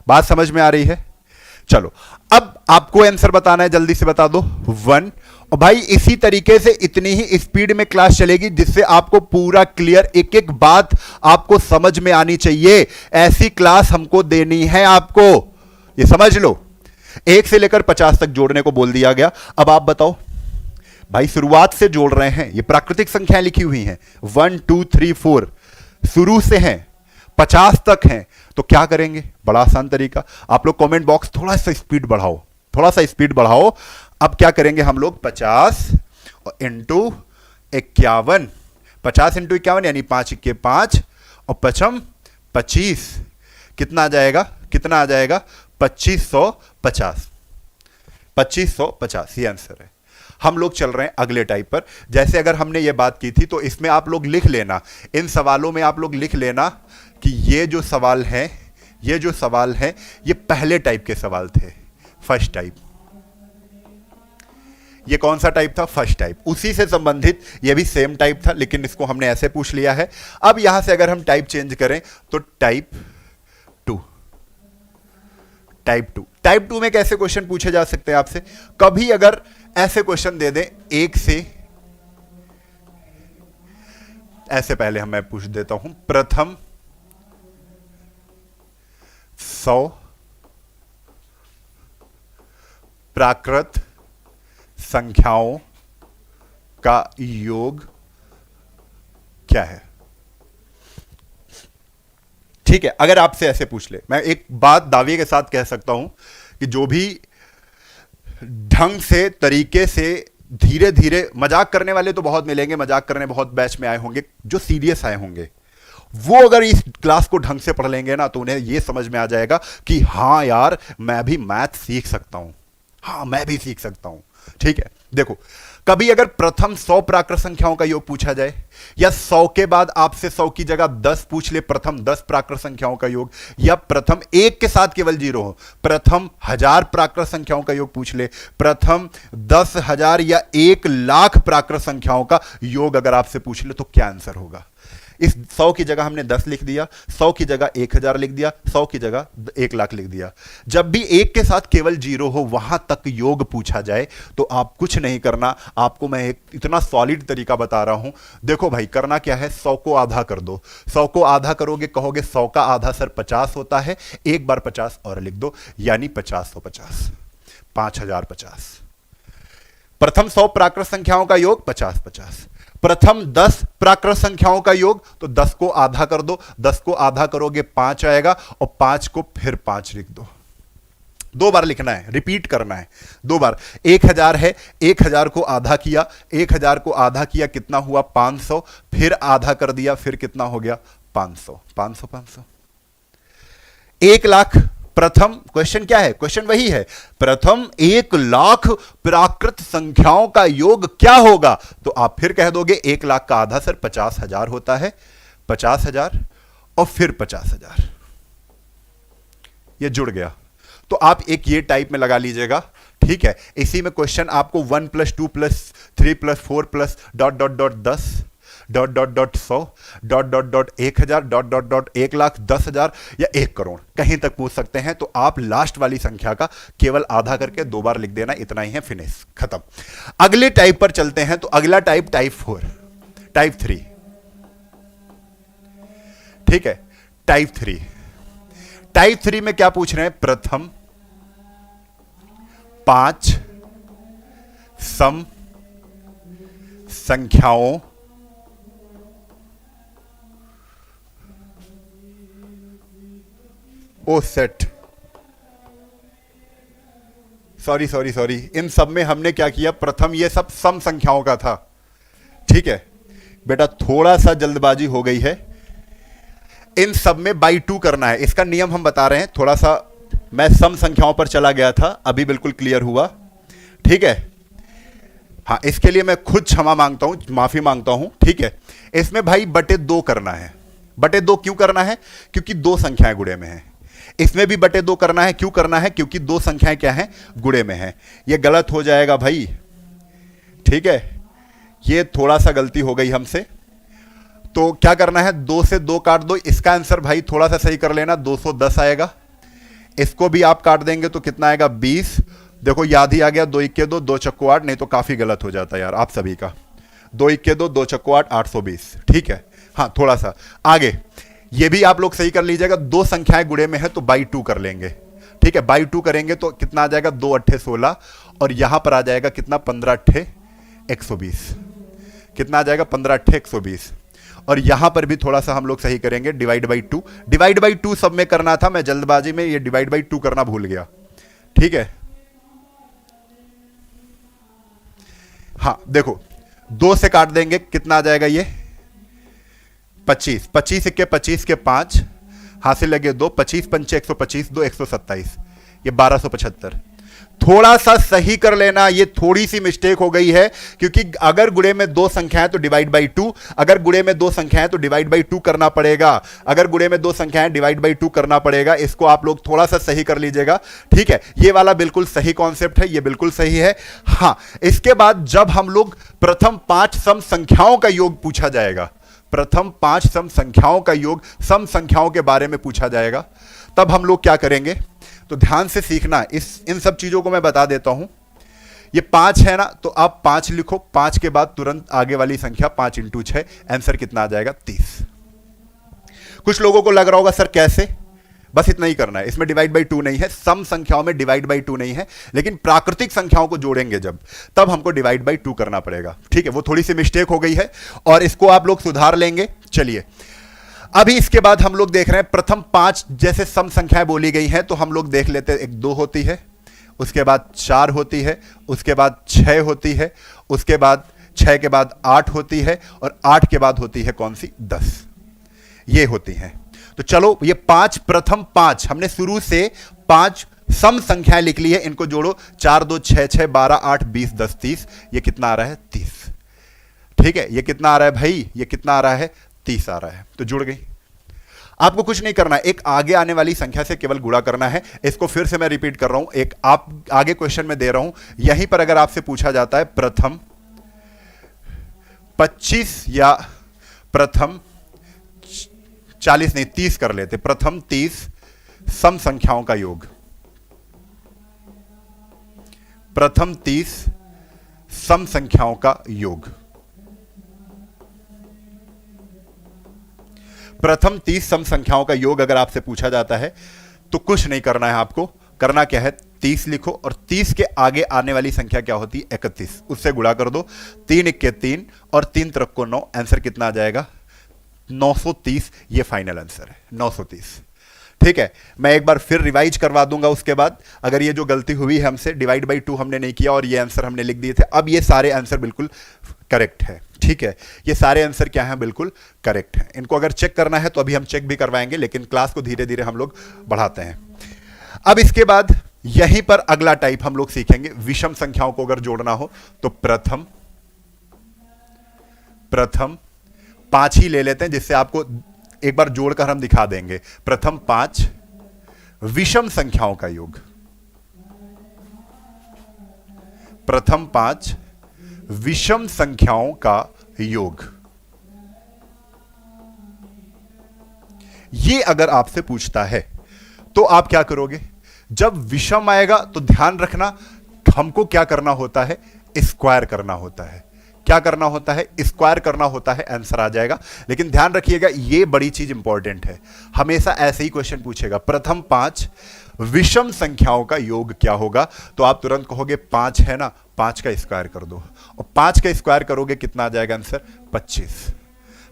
बात समझ में आ रही है? चलो, अब आपको आंसर बताना है, जल्दी से बता दो। 1। और भाई इसी तरीके से इतनी ही स्पीड में क्लास चलेगी जिससे आपको पूरा क्लियर, एक एक बात आपको समझ में आनी चाहिए। ऐसी क्लास हमको देनी है आपको, ये समझ लो। 1 से लेकर 50 तक जोड़ने को बोल दिया गया। अब आप बताओ भाई, शुरुआत से जोड़ रहे हैं, ये प्राकृतिक संख्याएं लिखी हुई हैं, 1 2 3 4 शुरू से हैं, 50 तक हैं, तो क्या करेंगे? बड़ा आसान तरीका। आप लोग कमेंट बॉक्स थोड़ा सा स्पीड बढ़ाओ, थोड़ा सा स्पीड बढ़ाओ। अब क्या करेंगे हम लोग? 50 इंटू 51, 50 इंटू 51 यानी 5 इक्के 5 और 5 25, कितना आ जाएगा? कितना आ जाएगा? 2550। 2550 ये आंसर है। हम लोग चल रहे हैं अगले टाइप पर। जैसे अगर हमने ये बात की थी, तो इसमें आप लोग लिख लेना, इन सवालों में आप लोग लिख लेना कि ये जो सवाल है, ये पहले टाइप के सवाल थे, फर्स्ट टाइप। ये कौन सा टाइप था? First type. उसी से संबंधित ये भी सेम टाइप था, लेकिन इसको हमने ऐसे पूछ लिया है। अब यहां से अगर हम टाइप चेंज करें तो टाइप 2। टाइप 2 में कैसे क्वेश्चन पूछे जा सकते हैं आपसे? कभी अगर ऐसे क्वेश्चन दे दें, एक से ऐसे, पहले मैं पूछ देता हूं, प्रथम 100 प्राकृत संख्याओं का योग क्या है? ठीक है, अगर आपसे ऐसे पूछ ले, मैं एक बात दावे के साथ कह सकता हूं कि जो भी ढंग से, तरीके से, धीरे धीरे, मजाक करने वाले तो बहुत मिलेंगे, मजाक करने बहुत बैच में आए होंगे, जो सीरियस आए होंगे वो अगर इस क्लास को ढंग से पढ़ लेंगे ना, तो उन्हें यह समझ में आ जाएगा कि हाँ यार, मैं भी मैथ सीख सकता हूं, हाँ मैं भी सीख सकता हूं। ठीक है, देखो, कभी अगर प्रथम 100 प्राकृत संख्याओं का योग पूछा जाए, या 100 के बाद आपसे 100 की जगह 10 पूछ ले, प्रथम 10 प्राकृत संख्याओं का योग, या प्रथम 1 के साथ केवल 0 हो, प्रथम 1000 प्राकृत संख्याओं का योग पूछ ले, प्रथम 10,000 या 1,00,000 प्राकृत संख्याओं का योग अगर आपसे पूछ ले, तो क्या आंसर होगा? इस 100 की जगह हमने 10 लिख दिया, 100 की जगह 1000 लिख दिया, 100 की जगह 1,00,000 लिख दिया। जब भी 1 के साथ केवल 0 हो, वहां तक योग पूछा जाए, तो आप कुछ नहीं करना। आपको मैं एक इतना सॉलिड तरीका बता रहा हूं। देखो भाई, करना क्या है? 100 को आधा कर दो। 100 को आधा करोगे, कहोगे 100 का आधा सर 50 होता है, एक बार 50 और लिख दो, यानी 50 5050। प्रथम 100 प्राकृत संख्याओं का योग 50 प्रथम 10 प्राकृत संख्याओं का योग, तो 10 को आधा कर दो, 10 को आधा करोगे 5 आएगा, और 5 को फिर 5 लिख दो। 2 बार लिखना है, रिपीट करना है 2 बार। 1000 है, 1000 को आधा किया, 1000 को आधा किया, कितना हुआ? 500, फिर आधा कर दिया, फिर कितना हो गया? 500 500 500। 1,00,000 प्रथम क्वेश्चन क्या है, क्वेश्चन वही है, प्रथम 1,00,000 प्राकृत संख्याओं का योग क्या होगा? तो आप फिर कह दोगे 1,00,000 का आधा सर 50,000 होता है, 50,000 और फिर 50,000, ये जुड़ गया। तो आप एक ये टाइप में लगा लीजिएगा, ठीक है। इसी में क्वेश्चन आपको 1 + 2 + 3 + 4 + ... 10 ... 100 ... 1,000 ... 1,00,000 10,000 या 1 करोड़ कहीं तक पूछ सकते हैं। तो आप लास्ट वाली संख्या का केवल आधा करके 2 बार लिख देना, इतना ही है, फिनिश, खत्म। अगले टाइप पर चलते हैं। तो अगला टाइप टाइप 4, टाइप 3, ठीक है। टाइप 3, टाइप 3 में क्या पूछ रहे हैं? प्रथम 5 सम संख्याओं ओ सेट, सॉरी, इन सब में हमने क्या किया? प्रथम ये सब सम संख्याओं का था, ठीक है बेटा, थोड़ा सा जल्दबाजी हो गई है। इन सब में बाई 2 करना है, इसका नियम हम बता रहे हैं। थोड़ा सा मैं सम संख्याओं पर चला गया था, अभी बिल्कुल क्लियर हुआ, ठीक है। हाँ, इसके लिए मैं खुद क्षमा मांगता हूं, माफी मांगता हूं, ठीक है। इसमें भाई बटे 2 करना है। बटे 2 क्यों करना है? क्योंकि 2 संख्याएं गुणे में हैं। इसमें भी बटे 2 करना है, क्यों करना है? क्योंकि 2 संख्याएं क्या हैं? गुणे में हैं। ये गलत हो जाएगा भाई, ठीक है, ये थोड़ा सा गलती हो गई हमसे। तो क्या करना है? 2 से 2 काट दो। इसका आंसर भाई थोड़ा सा सही कर लेना, 210 आएगा। इसको भी आप काट देंगे तो कितना आएगा? 20। देखो याद ही आ गया, 2 × 2 2 × 8, नहीं तो काफी गलत हो जाता यार आप सभी का। 2 × 2 2 × 8 820, ठीक है। हाँ, थोड़ा सा आगे ये भी आप लोग सही कर लीजिएगा। 2 संख्याएं गुणे में है तो बाई 2 कर लेंगे, ठीक है। बाई 2 करेंगे तो कितना आ जाएगा? 2 × 8 16 और यहां पर आ जाएगा कितना? 15 × 8 120। कितना आ जाएगा? 15 × 8 120। और यहां पर भी थोड़ा सा हम लोग सही करेंगे, डिवाइड बाई 2। डिवाइड बाई 2 सब में करना था, मैं जल्दबाजी में ये डिवाइड बाई 2 करना भूल गया, ठीक है। हाँ देखो, 2 से काट देंगे, कितना आ जाएगा? ये 25। 25 × 25 के 5 हासिल लगे 2, 25 × 5 125, 2 127, ये 1275। थोड़ा सा सही कर लेना, ये थोड़ी सी मिस्टेक हो गई है, क्योंकि अगर गुणे में 2 संख्याएं तो डिवाइड बाई 2, अगर गुणे में 2 संख्याएं तो डिवाइड बाई 2 करना पड़ेगा। अगर गुणे में 2 संख्याएं डिवाइड बाई 2 करना पड़ेगा। इसको आप लोग थोड़ा सा सही कर लीजिएगा, ठीक है। ये वाला बिल्कुल सही कॉन्सेप्ट है, ये बिल्कुल सही है। हाँ, इसके बाद जब हम लोग प्रथम 5 सम संख्याओं का योग पूछा जाएगा, प्रथम 5 सम संख्याओं का योग, सम संख्याओं के बारे में पूछा जाएगा, तब हम लोग क्या करेंगे? तो ध्यान से सीखना, इन सब चीजों को मैं बता देता हूं। ये 5 है ना, तो आप 5 लिखो, 5 के बाद तुरंत आगे वाली संख्या 5 × 6, आंसर कितना आ जाएगा? 30। कुछ लोगों को लग रहा होगा सर कैसे? बस इतना ही करना है, इसमें डिवाइड बाई 2 नहीं है, सम संख्याओं में डिवाइड बाई 2 नहीं है, लेकिन प्राकृतिक संख्याओं को जोड़ेंगे जब, तब हमको डिवाइड बाई 2 करना पड़ेगा, ठीक है। वो थोड़ी सी मिस्टेक हो गई है और इसको आप लोग सुधार लेंगे। चलिए, अभी इसके बाद हम लोग देख रहे हैं प्रथम 5 जैसे सम संख्याएं बोली गई हैं, तो हम लोग देख लेते हैं। 1 2 होती है, उसके बाद 4 होती है, उसके बाद 6 होती है, उसके बाद 6 के बाद 8 होती है, और 8 के बाद होती है कौन सी? 10। ये होती हैं। तो चलो, ये 5 प्रथम 5 हमने शुरू से 5 सम संख्याएं लिख ली है, इनको जोड़ो। 4 2 6 6 12 8 20 10 30, ये कितना आ रहा है? 30, ठीक है। ये कितना आ रहा है भाई? ये कितना आ रहा है? 30 आ रहा है, तो जुड़ गई। आपको कुछ नहीं करना है, एक आगे आने वाली संख्या से केवल गुणा करना है। इसको फिर से मैं रिपीट कर रहा हूं, एक आप आगे क्वेश्चन में दे रहा हूं, यहीं पर अगर आपसे पूछा जाता है प्रथम 25 या प्रथम 40 नहीं 30 कर लेते, प्रथम 30 सम संख्याओं का योग, प्रथम 30 सम संख्याओं का योग, प्रथम 30 सम संख्याओं का योग अगर आपसे पूछा जाता है तो कुछ नहीं करना है। आपको करना क्या है? 30 लिखो और 30 के आगे आने वाली संख्या क्या होती है? 31, उससे गुणा कर दो। 3 × 3 और 3 × 9, आंसर कितना आ जाएगा? 930। ये फाइनल आंसर है, 930, ठीक है। मैं एक बार फिर रिवाइज करवा दूंगा उसके बाद। अगर ये जो गलती हुई है हमसे, डिवाइड बाई 2 हमने नहीं किया और ये आंसर हमने लिख दिए थे, अब ये सारे आंसर बिल्कुल करेक्ट है, ठीक है। ये सारे आंसर क्या हैं? बिल्कुल करेक्ट हैं। इनको अगर चेक करना है तो अभी हम चेक भी करवाएंगे, लेकिन क्लास को धीरे धीरे हम लोग बढ़ाते हैं। अब इसके बाद यहीं पर अगला टाइप हम लोग सीखेंगे, विषम संख्याओं को अगर जोड़ना हो तो प्रथम 5 ही ले लेते हैं, जिससे आपको एक बार जोड़कर हम दिखा देंगे। प्रथम 5 विषम संख्याओं का योग, प्रथम 5 विषम संख्याओं का योग। ये अगर आपसे पूछता है तो आप क्या करोगे? जब विषम आएगा तो ध्यान रखना हमको क्या करना होता है, स्क्वायर करना होता है। क्या करना होता है? स्क्वायर करना होता है, आंसर आ जाएगा। लेकिन ध्यान रखिएगा ये बड़ी चीज इंपॉर्टेंट है, हमेशा ऐसे ही क्वेश्चन पूछेगा, प्रथम 5 विषम संख्याओं का योग क्या होगा? तो आप तुरंत कहोगे 5 है ना, 5 का स्क्वायर कर दो, और 5 का स्क्वायर करोगे कितना आ जाएगा आंसर? 25।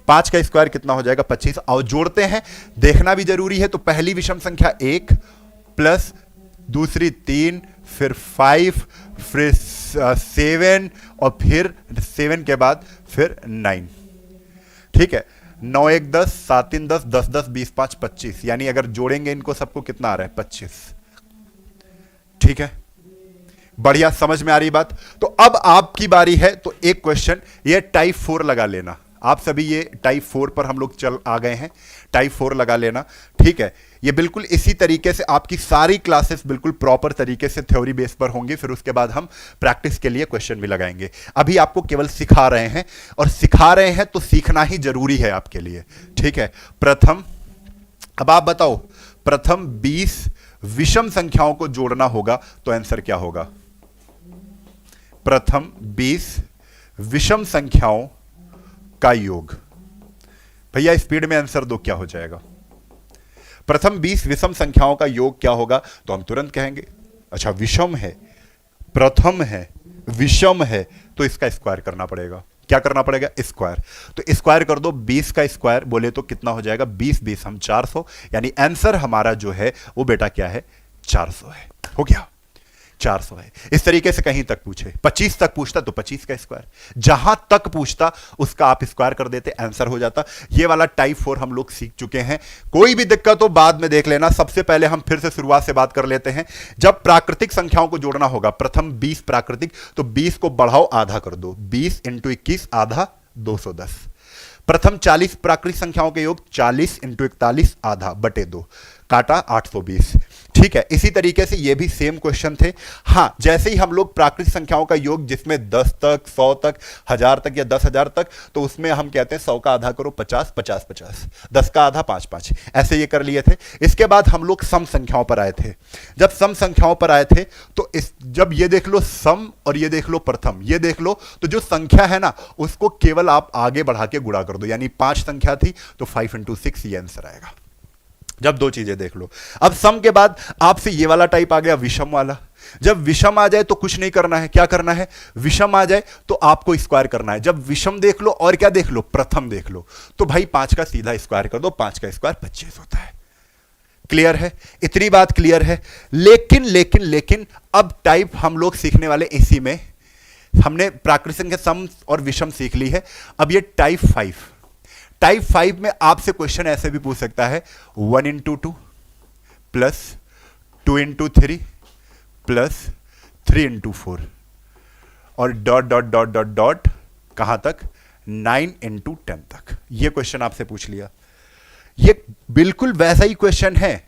5 का स्क्वायर कितना हो जाएगा? 25। और जोड़ते हैं, देखना भी जरूरी है। तो पहली विषम संख्या 1 प्लस दूसरी 3, फिर 5, फिर 7, और फिर 7 के बाद फिर 9। ठीक है, 9 1 10, 7 3 10, 10 10 20 5 25, यानी अगर जोड़ेंगे इनको सबको कितना आ रहा है? 25। ठीक है, बढ़िया, समझ में आ रही बात? तो अब आपकी बारी है। तो एक क्वेश्चन ये टाइप 4 लगा लेना, आप सभी ये टाइप 4 पर हम लोग चल आ गए हैं, टाइप 4 लगा लेना। ठीक है, ये बिल्कुल इसी तरीके से आपकी सारी क्लासेस बिल्कुल प्रॉपर तरीके से थ्योरी बेस पर होंगी, फिर उसके बाद हम प्रैक्टिस के लिए क्वेश्चन भी लगाएंगे। अभी आपको केवल सिखा रहे हैं, और सिखा रहे हैं तो सीखना ही जरूरी है आपके लिए। ठीक है, प्रथम, अब आप बताओ, प्रथम 20 विषम संख्याओं को जोड़ना होगा तो आंसर क्या होगा? प्रथम 20 विषम संख्याओं का योग। भैया स्पीड में आंसर दो, क्या हो जाएगा? प्रथम 20 विषम संख्याओं का योग क्या होगा? तो हम तुरंत कहेंगे अच्छा विषम है, प्रथम है, विषम है, तो इसका स्क्वायर करना पड़ेगा। क्या करना पड़ेगा? स्क्वायर। तो स्क्वायर कर दो, 20 का स्क्वायर बोले तो कितना हो जाएगा? 20 20 हम 400, यानी आंसर हमारा जो है वो बेटा क्या है? 400 है। हो गया, 400 है। इस तरीके से कहीं तक पूछे, 25 तक पूछता तो 25 का स्क्वायर, जहां तक पूछता उसका आप स्क्वायर कर देते, आंसर हो जाता। ये वाला टाइप 4 हम लोग सीख चुके हैं। कोई भी दिक्कत हो बाद में देख लेना, सबसे पहले हम फिर से शुरुआत से बात कर लेते हैं। जब प्राकृतिक संख्याओं को जोड़ना होगा, प्रथम 20 प्राकृतिक, तो 20 को बढ़ाओ, आधा कर दो, 20 × 21 आधा 210। प्रथम 40 प्राकृतिक संख्याओं के योग, 40 × 41 आधा बटे 2, काटा 820। ठीक है, इसी तरीके से ये भी सेम क्वेश्चन थे। हां, जैसे ही हम लोग प्राकृतिक संख्याओं का योग जिसमें 10 तक, 100 तक, 1000 तक या 10,000 तक, तो उसमें हम कहते हैं 100 का आधा करो 50 50 50, 10 का आधा 5 5, ऐसे ये कर लिए थे। इसके बाद हम लोग सम संख्याओं पर आए थे। जब सम संख्याओं पर आए थे तो जब ये देख लो सम और ये देख लो प्रथम, ये देख लो, तो जो संख्या है ना उसको केवल आप आगे बढ़ा के गुणा कर दो, यानी 5 संख्या थी तो 5 × 6 ये आंसर आएगा। जब दो चीजें देख लो। अब सम के बाद आपसे ये वाला टाइप आ गया, विषम वाला। जब विषम आ जाए तो कुछ नहीं करना है, क्या करना है? विषम आ जाए तो आपको स्क्वायर करना है। जब विषम देख लो और क्या देख लो? प्रथम देख लो, तो भाई 5 का सीधा स्क्वायर कर दो, 5 का स्क्वायर 25 होता है। क्लियर है? इतनी बात क्लियर है। लेकिन लेकिन लेकिन अब टाइप हम लोग सीखने वाले इसी में, हमने प्राकृतिक संख्या सम और विषम सीख ली है। अब ये टाइप 5, टाइप 5 में आपसे क्वेश्चन ऐसे भी पूछ सकता है, 1 × 2 प्लस 2 × 3 प्लस 3 × 4 और dot dot dot dot dot कहां तक? 9 × 10 तक। ये क्वेश्चन आपसे पूछ लिया। ये बिल्कुल वैसा ही क्वेश्चन है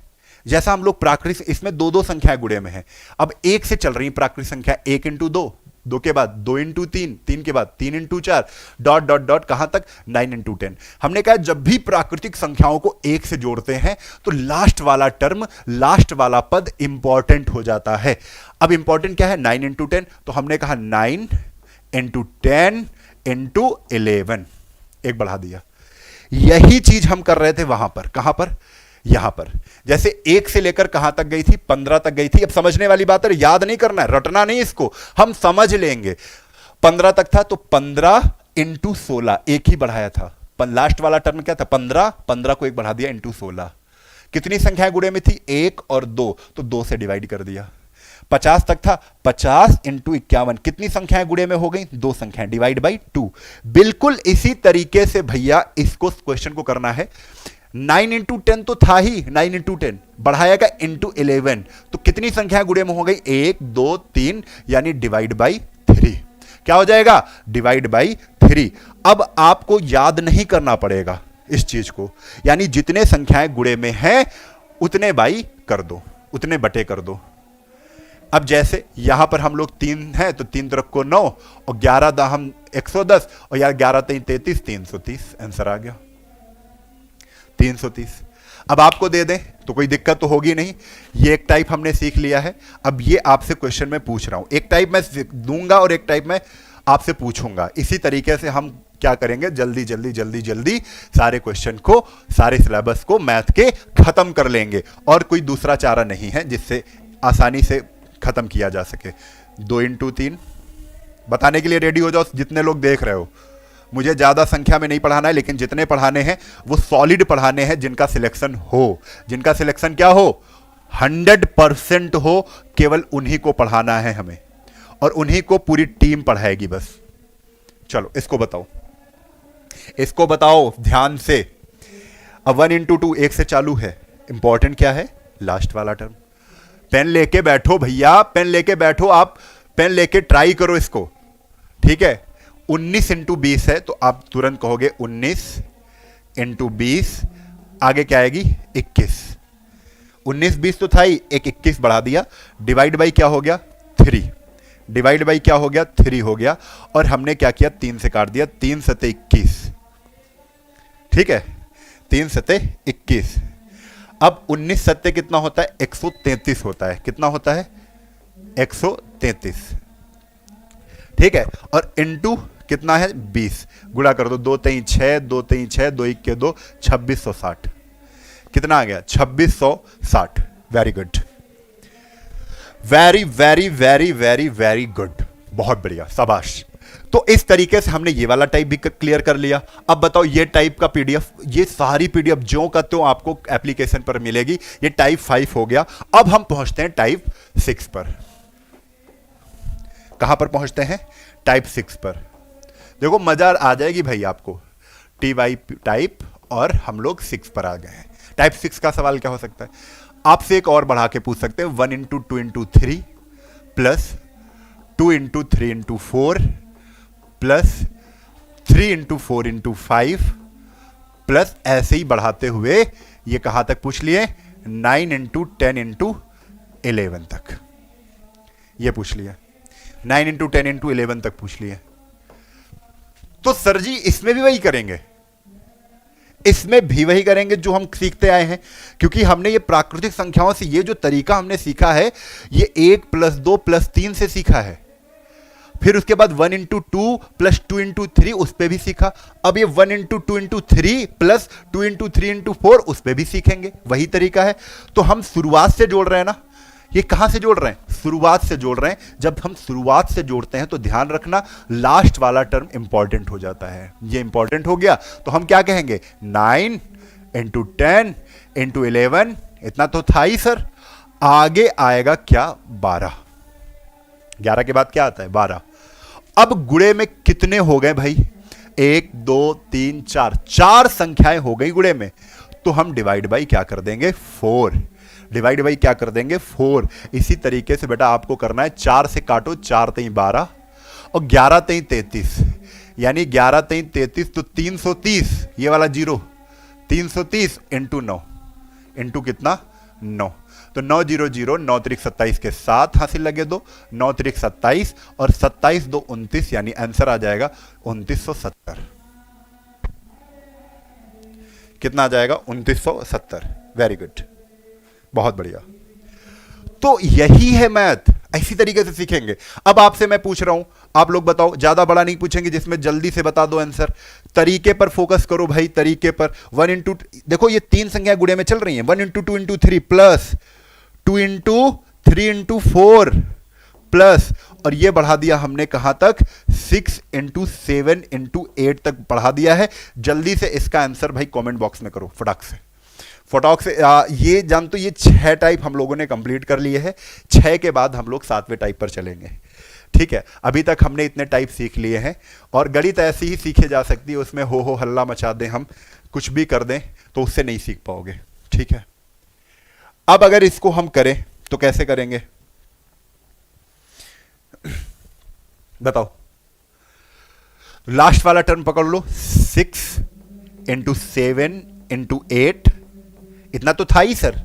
जैसा हम लोग प्राकृतिक, इसमें दो संख्याएं गुणे में है। अब 1 से चल रही प्राकृतिक संख्या, 1 × 2, 2 के बाद 2 × 3, 3 के बाद 3 × 4, डॉट डॉट डॉट कहां तक? 9 × 10। हमने कहा जब भी प्राकृतिक संख्याओं को 1 से जोड़ते हैं तो लास्ट वाला टर्म, लास्ट वाला पद इंपॉर्टेंट हो जाता है। अब इंपॉर्टेंट क्या है? 9 × 10, तो हमने कहा 9 × 10 × 11, एक बढ़ा दिया। यही चीज हम कर रहे थे वहां पर। कहां पर? यहां पर। जैसे 1 से लेकर कहां तक गई थी? 15 तक गई थी। अब समझने वाली बात है, याद नहीं करना है, रटना नहीं, इसको हम समझ लेंगे। 15 तक था तो 15 × 16, एक ही बढ़ाया था। लास्ट वाला टर्म क्या था? 15, 15 को एक बढ़ा दिया × 16। कितनी संख्याएं गुणे में थी? 1 और 2, तो 2 से डिवाइड कर दिया। 50 तक था, 50 × 51, कितनी संख्याएं गुणे में हो गई? 2 संख्याएं, डिवाइड बाई 2। बिल्कुल इसी तरीके से भैया इसको क्वेश्चन को करना है। 9 into 10 तो था ही, 9 into 10 बढ़ाएगा इंटू 11, तो कितनी संख्याएं गुणे में हो गई, 1 2 3, यानी डिवाइड बाई 3। क्या हो जाएगा, डिवाइड बाई 3। अब आपको याद नहीं करना पड़ेगा इस चीज को, यानी जितने संख्याएं गुणे में हैं उतने बाई कर दो, उतने बटे कर दो। अब जैसे यहां पर हम लोग 3 हैं तो 3 तरफ को 9 और 11 दा हम 110 और यार 11 3 33, 330 आंसर आ गया 330। अब आपको दे दें तो कोई दिक्कत तो होगी नहीं, ये एक टाइप हमने सीख लिया है। अब ये आपसे क्वेश्चन में पूछ रहा हूं, एक टाइप मैं दूंगा और एक टाइप मैं आपसे पूछूंगा। इसी तरीके से हम क्या करेंगे, जल्दी जल्दी जल्दी जल्दी सारे क्वेश्चन को, सारे सिलेबस को मैथ के खत्म कर लेंगे, और कोई दूसरा चारा नहीं है जिससे आसानी से खत्म किया जा सके। 2 into 3 बताने के लिए रेडी हो जाओ जितने लोग देख रहे हो। मुझे ज्यादा संख्या में नहीं पढ़ाना है, लेकिन जितने पढ़ाने हैं वो सॉलिड पढ़ाने हैं, जिनका सिलेक्शन हो, जिनका सिलेक्शन क्या हो, 100% हो, केवल उन्हीं को पढ़ाना है हमें, और उन्हीं को पूरी टीम पढ़ाएगी बस। चलो इसको बताओ, इसको बताओ ध्यान से। अब 1 into 2 1 से चालू है, इंपॉर्टेंट क्या है, लास्ट वाला टर्म। पेन लेके बैठो भैया, पेन लेके बैठो, आप पेन लेके ट्राई करो इसको, ठीक है। 19 into 20 है, तो आप तुरंत कहोगे 19 into 20, आगे क्या आएगी 21। 19 20 तो था ही, एक 21 बढ़ा दिया, डिवाइड बाई क्या हो गया 3, डिवाइड बाई क्या हो गया 3 हो गया, और हमने क्या किया 3 से काट दिया, 3 सते 21, ठीक है, 3 सते 21। अब 19 सत्ते कितना होता है, 133 होता है, कितना होता है 133, ठीक है। और इंटू कितना है 20, गुणा कर दो, 2 3 6, 2 3 6, 2 1 2, 2660, कितना आ गया 2660। Very good, very very very very very good, बहुत बढ़िया, शाबाश। तो इस तरीके से हमने ये वाला टाइप भी क्लियर कर लिया। अब बताओ ये टाइप का पीडीएफ, ये सारी पीडीएफ जो का तो आपको एप्लीकेशन पर मिलेगी। ये टाइप 5 हो गया। अब हम पहुंचते हैं टाइप 6 पर। कहां पर पहुंचते हैं, टाइप 6 पर। देखो मजा आ जाएगी भाई आपको, TY टाइप, और हम लोग 6 पर आ गए हैं। टाइप 6 का सवाल क्या हो सकता है, आपसे एक और बढ़ा के पूछ सकते हैं, 1 into 2 into 3 plus 2 into 3 into 4 plus 3 into 4 into 5 plus ऐसे ही बढ़ाते हुए ये कहां तक पूछ लिए, 9 into 10 into 11 तक ये पूछ लिया, 9 into 10 into 11 तक पूछ लिए। तो सर जी इसमें भी वही करेंगे, इसमें भी वही करेंगे जो हम सीखते आए हैं, क्योंकि हमने ये प्राकृतिक संख्याओं से ये जो तरीका हमने सीखा है, ये 1 + 2 + 3 से सीखा है। फिर उसके बाद 1 into 2 + 2 into 3 उस पे भी सीखा। अब ये 1 into 2 into 3 + 2 into 3 into 4 उस पे भी सीखेंगे, वही तरीका है। तो हम शुरुआत से जोड़ रहे हैं ना, ये कहां से जोड़ रहे हैं, शुरुआत से जोड़ रहे हैं। जब हम शुरुआत से जोड़ते हैं तो ध्यान रखना लास्ट वाला टर्म इंपॉर्टेंट हो जाता है। ये इंपॉर्टेंट हो गया तो हम क्या कहेंगे, 9 into 10 into 11, इतना तो था ही सर। आगे आएगा क्या, 12, 11 के बाद क्या आता है 12। अब गुणे में कितने हो गए भाई, 1 2 3 4, 4 संख्याएं हो गई गुणे में। तो हम डिवाइड बाई क्या कर देंगे 4, डिवाइड बाई क्या कर देंगे 4। इसी तरीके से बेटा आपको करना है, 4 से काटो, 4 3 12 और 11 3 33, यानी 11 3 33 तो 330, ये वाला 0, 330 इंटू 9, इंटू कितना 9, तो 9 0 0, 9 3 27 के साथ हासिल लगे 2, 9 3 27 और 27 2 29, यानी आंसर आ जाएगा 2970। कितना आ जाएगा 2970। वेरी गुड, बहुत बढ़िया। तो यही है मैथ, इसी तरीके से सीखेंगे। अब आपसे मैं पूछ रहा हूं, आप लोग बताओ, ज्यादा बड़ा नहीं पूछेंगे जिसमें जल्दी से बता दो आंसर। तरीके पर फोकस करो भाई, तरीके पर। 1 into, देखो ये 3 संख्या गुणे में चल रही हैं, 1 into 2 into 3 plus 2 into 3 into 4 plus, और ये बढ़ा दिया हमने कहां तक, 6 into 7 into 8 तक बढ़ा दिया है। जल्दी से इसका आंसर भाई कमेंट बॉक्स में करो फटाक से, फटाक से। ये जान तो ये 6 टाइप हम लोगों ने कंप्लीट कर लिए हैं। 6 के बाद हम लोग 7वें टाइप पर चलेंगे। ठीक है, अभी तक हमने इतने टाइप सीख लिए हैं और गणित ऐसी ही सीखे जा सकती है, उसमें हो हल्ला मचा दें हम, कुछ भी कर दें तो उससे नहीं सीख पाओगे। ठीक है, अब अगर इसको हम करें तो कैसे करेंगे बताओ? लास्ट वाला टर्म पकड़ लो, 6 इंटू 7 इंटू 8, इतना तो था ही सर,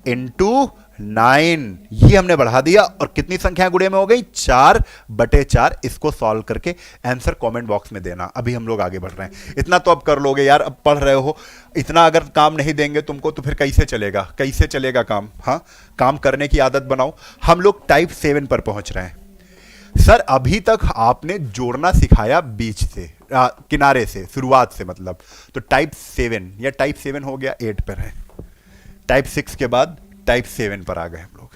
इंटू 9, ये हमने बढ़ा दिया और कितनी संख्या गुणे में हो गई? 4/4। इसको सॉल्व करके आंसर कमेंट बॉक्स में देना। अभी हम लोग आगे बढ़ रहे हैं, इतना तो अब कर लोगे यार, अब पढ़ रहे हो, इतना अगर काम नहीं देंगे तुमको तो फिर कैसे चलेगा, कैसे चलेगा काम? हाँ, काम करने की आदत बनाओ। हम लोग टाइप 7 पर पहुंच रहे हैं। सर अभी तक आपने जोड़ना सिखाया बीच से, किनारे से, शुरुआत से मतलब, तो टाइप 7 या टाइप 7 हो गया, 8 पर है। टाइप 6 के बाद टाइप 7 पर आ गए हम लोग।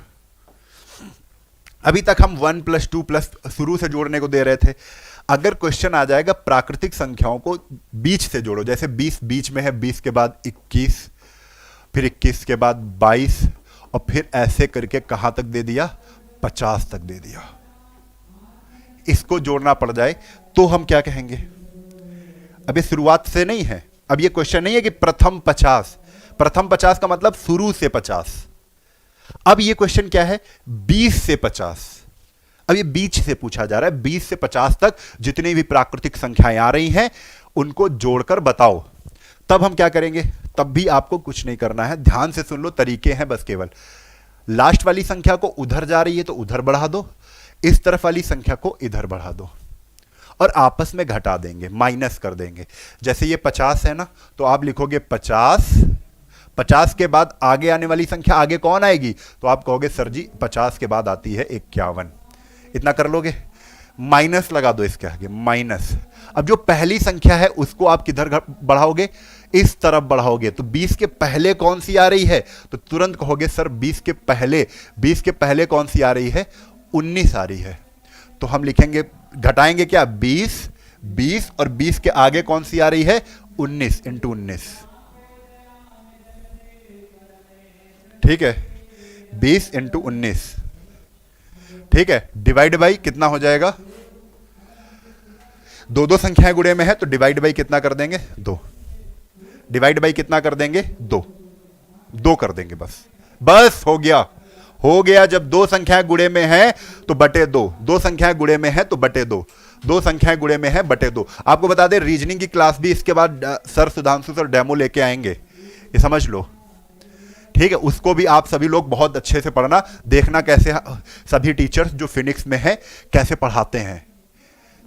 अभी तक हम 1 + 2 शुरू से जोड़ने को दे रहे थे। अगर क्वेश्चन आ जाएगा प्राकृतिक संख्याओं को बीच से जोड़ो, जैसे 20 बीच में है, 20 के बाद 21, फिर 21 के बाद 22 और फिर ऐसे करके कहां तक दे दिया? 50 तक दे दिया। इसको जोड़ना पड़ जाए तो हम क्या कहेंगे? अब ये शुरुआत से नहीं है, अब ये क्वेश्चन नहीं है कि प्रथम 50, प्रथम 50 का मतलब शुरू से 50। अब ये क्वेश्चन क्या है? 20 से 50। अब ये बीच से पूछा जा रहा है, 20 से 50 तक जितनी भी प्राकृतिक संख्याएं आ रही हैं उनको जोड़कर बताओ। तब हम क्या करेंगे? तब भी आपको कुछ नहीं करना है, ध्यान से सुन लो, तरीके हैं बस केवल। लास्ट वाली संख्या को उधर जा रही है तो उधर बढ़ा दो, इस तरफ वाली संख्या को इधर बढ़ा दो और आपस में घटा देंगे, माइनस कर देंगे। जैसे ये 50 है ना, तो आप लिखोगे 50, 50 के बाद आगे आने वाली संख्या आगे कौन आएगी? तो आप कहोगे सर जी 50 के बाद आती है 51। इतना कर लोगे, माइनस लगा दो इसके आगे, माइनस। अब जो पहली संख्या है उसको आप किधर बढ़ाओगे? इस तरफ बढ़ाओगे। तो 20 के पहले कौन सी आ रही है? तो तुरंत कहोगे सर 20 के पहले कौन सी आ रही है? 19 आ रही है। तो हम लिखेंगे, घटाएंगे क्या? 20 और 20 के आगे कौन सी आ रही है? 19 इंटू 19। ठीक है, 20 इंटू 19। ठीक है, डिवाइड बाई कितना हो जाएगा? दो संख्याएं गुणे में है तो डिवाइड बाई कितना कर देंगे? 2। डिवाइड बाई कितना कर देंगे? 2 कर देंगे, बस हो गया। जब 2 संख्याएं गुणे में है तो बटे 2 संख्याएं गुणे में है तो बटे 2 संख्याएं गुणे में है बटे 2। आपको बता दें रीजनिंग की क्लास भी इसके बाद सर सुधांशु सर डेमो लेके आएंगे, ये समझ लो। ठीक है, उसको भी आप सभी लोग बहुत अच्छे से पढ़ना, देखना कैसे सभी टीचर्स जो फिनिक्स में है कैसे पढ़ाते हैं।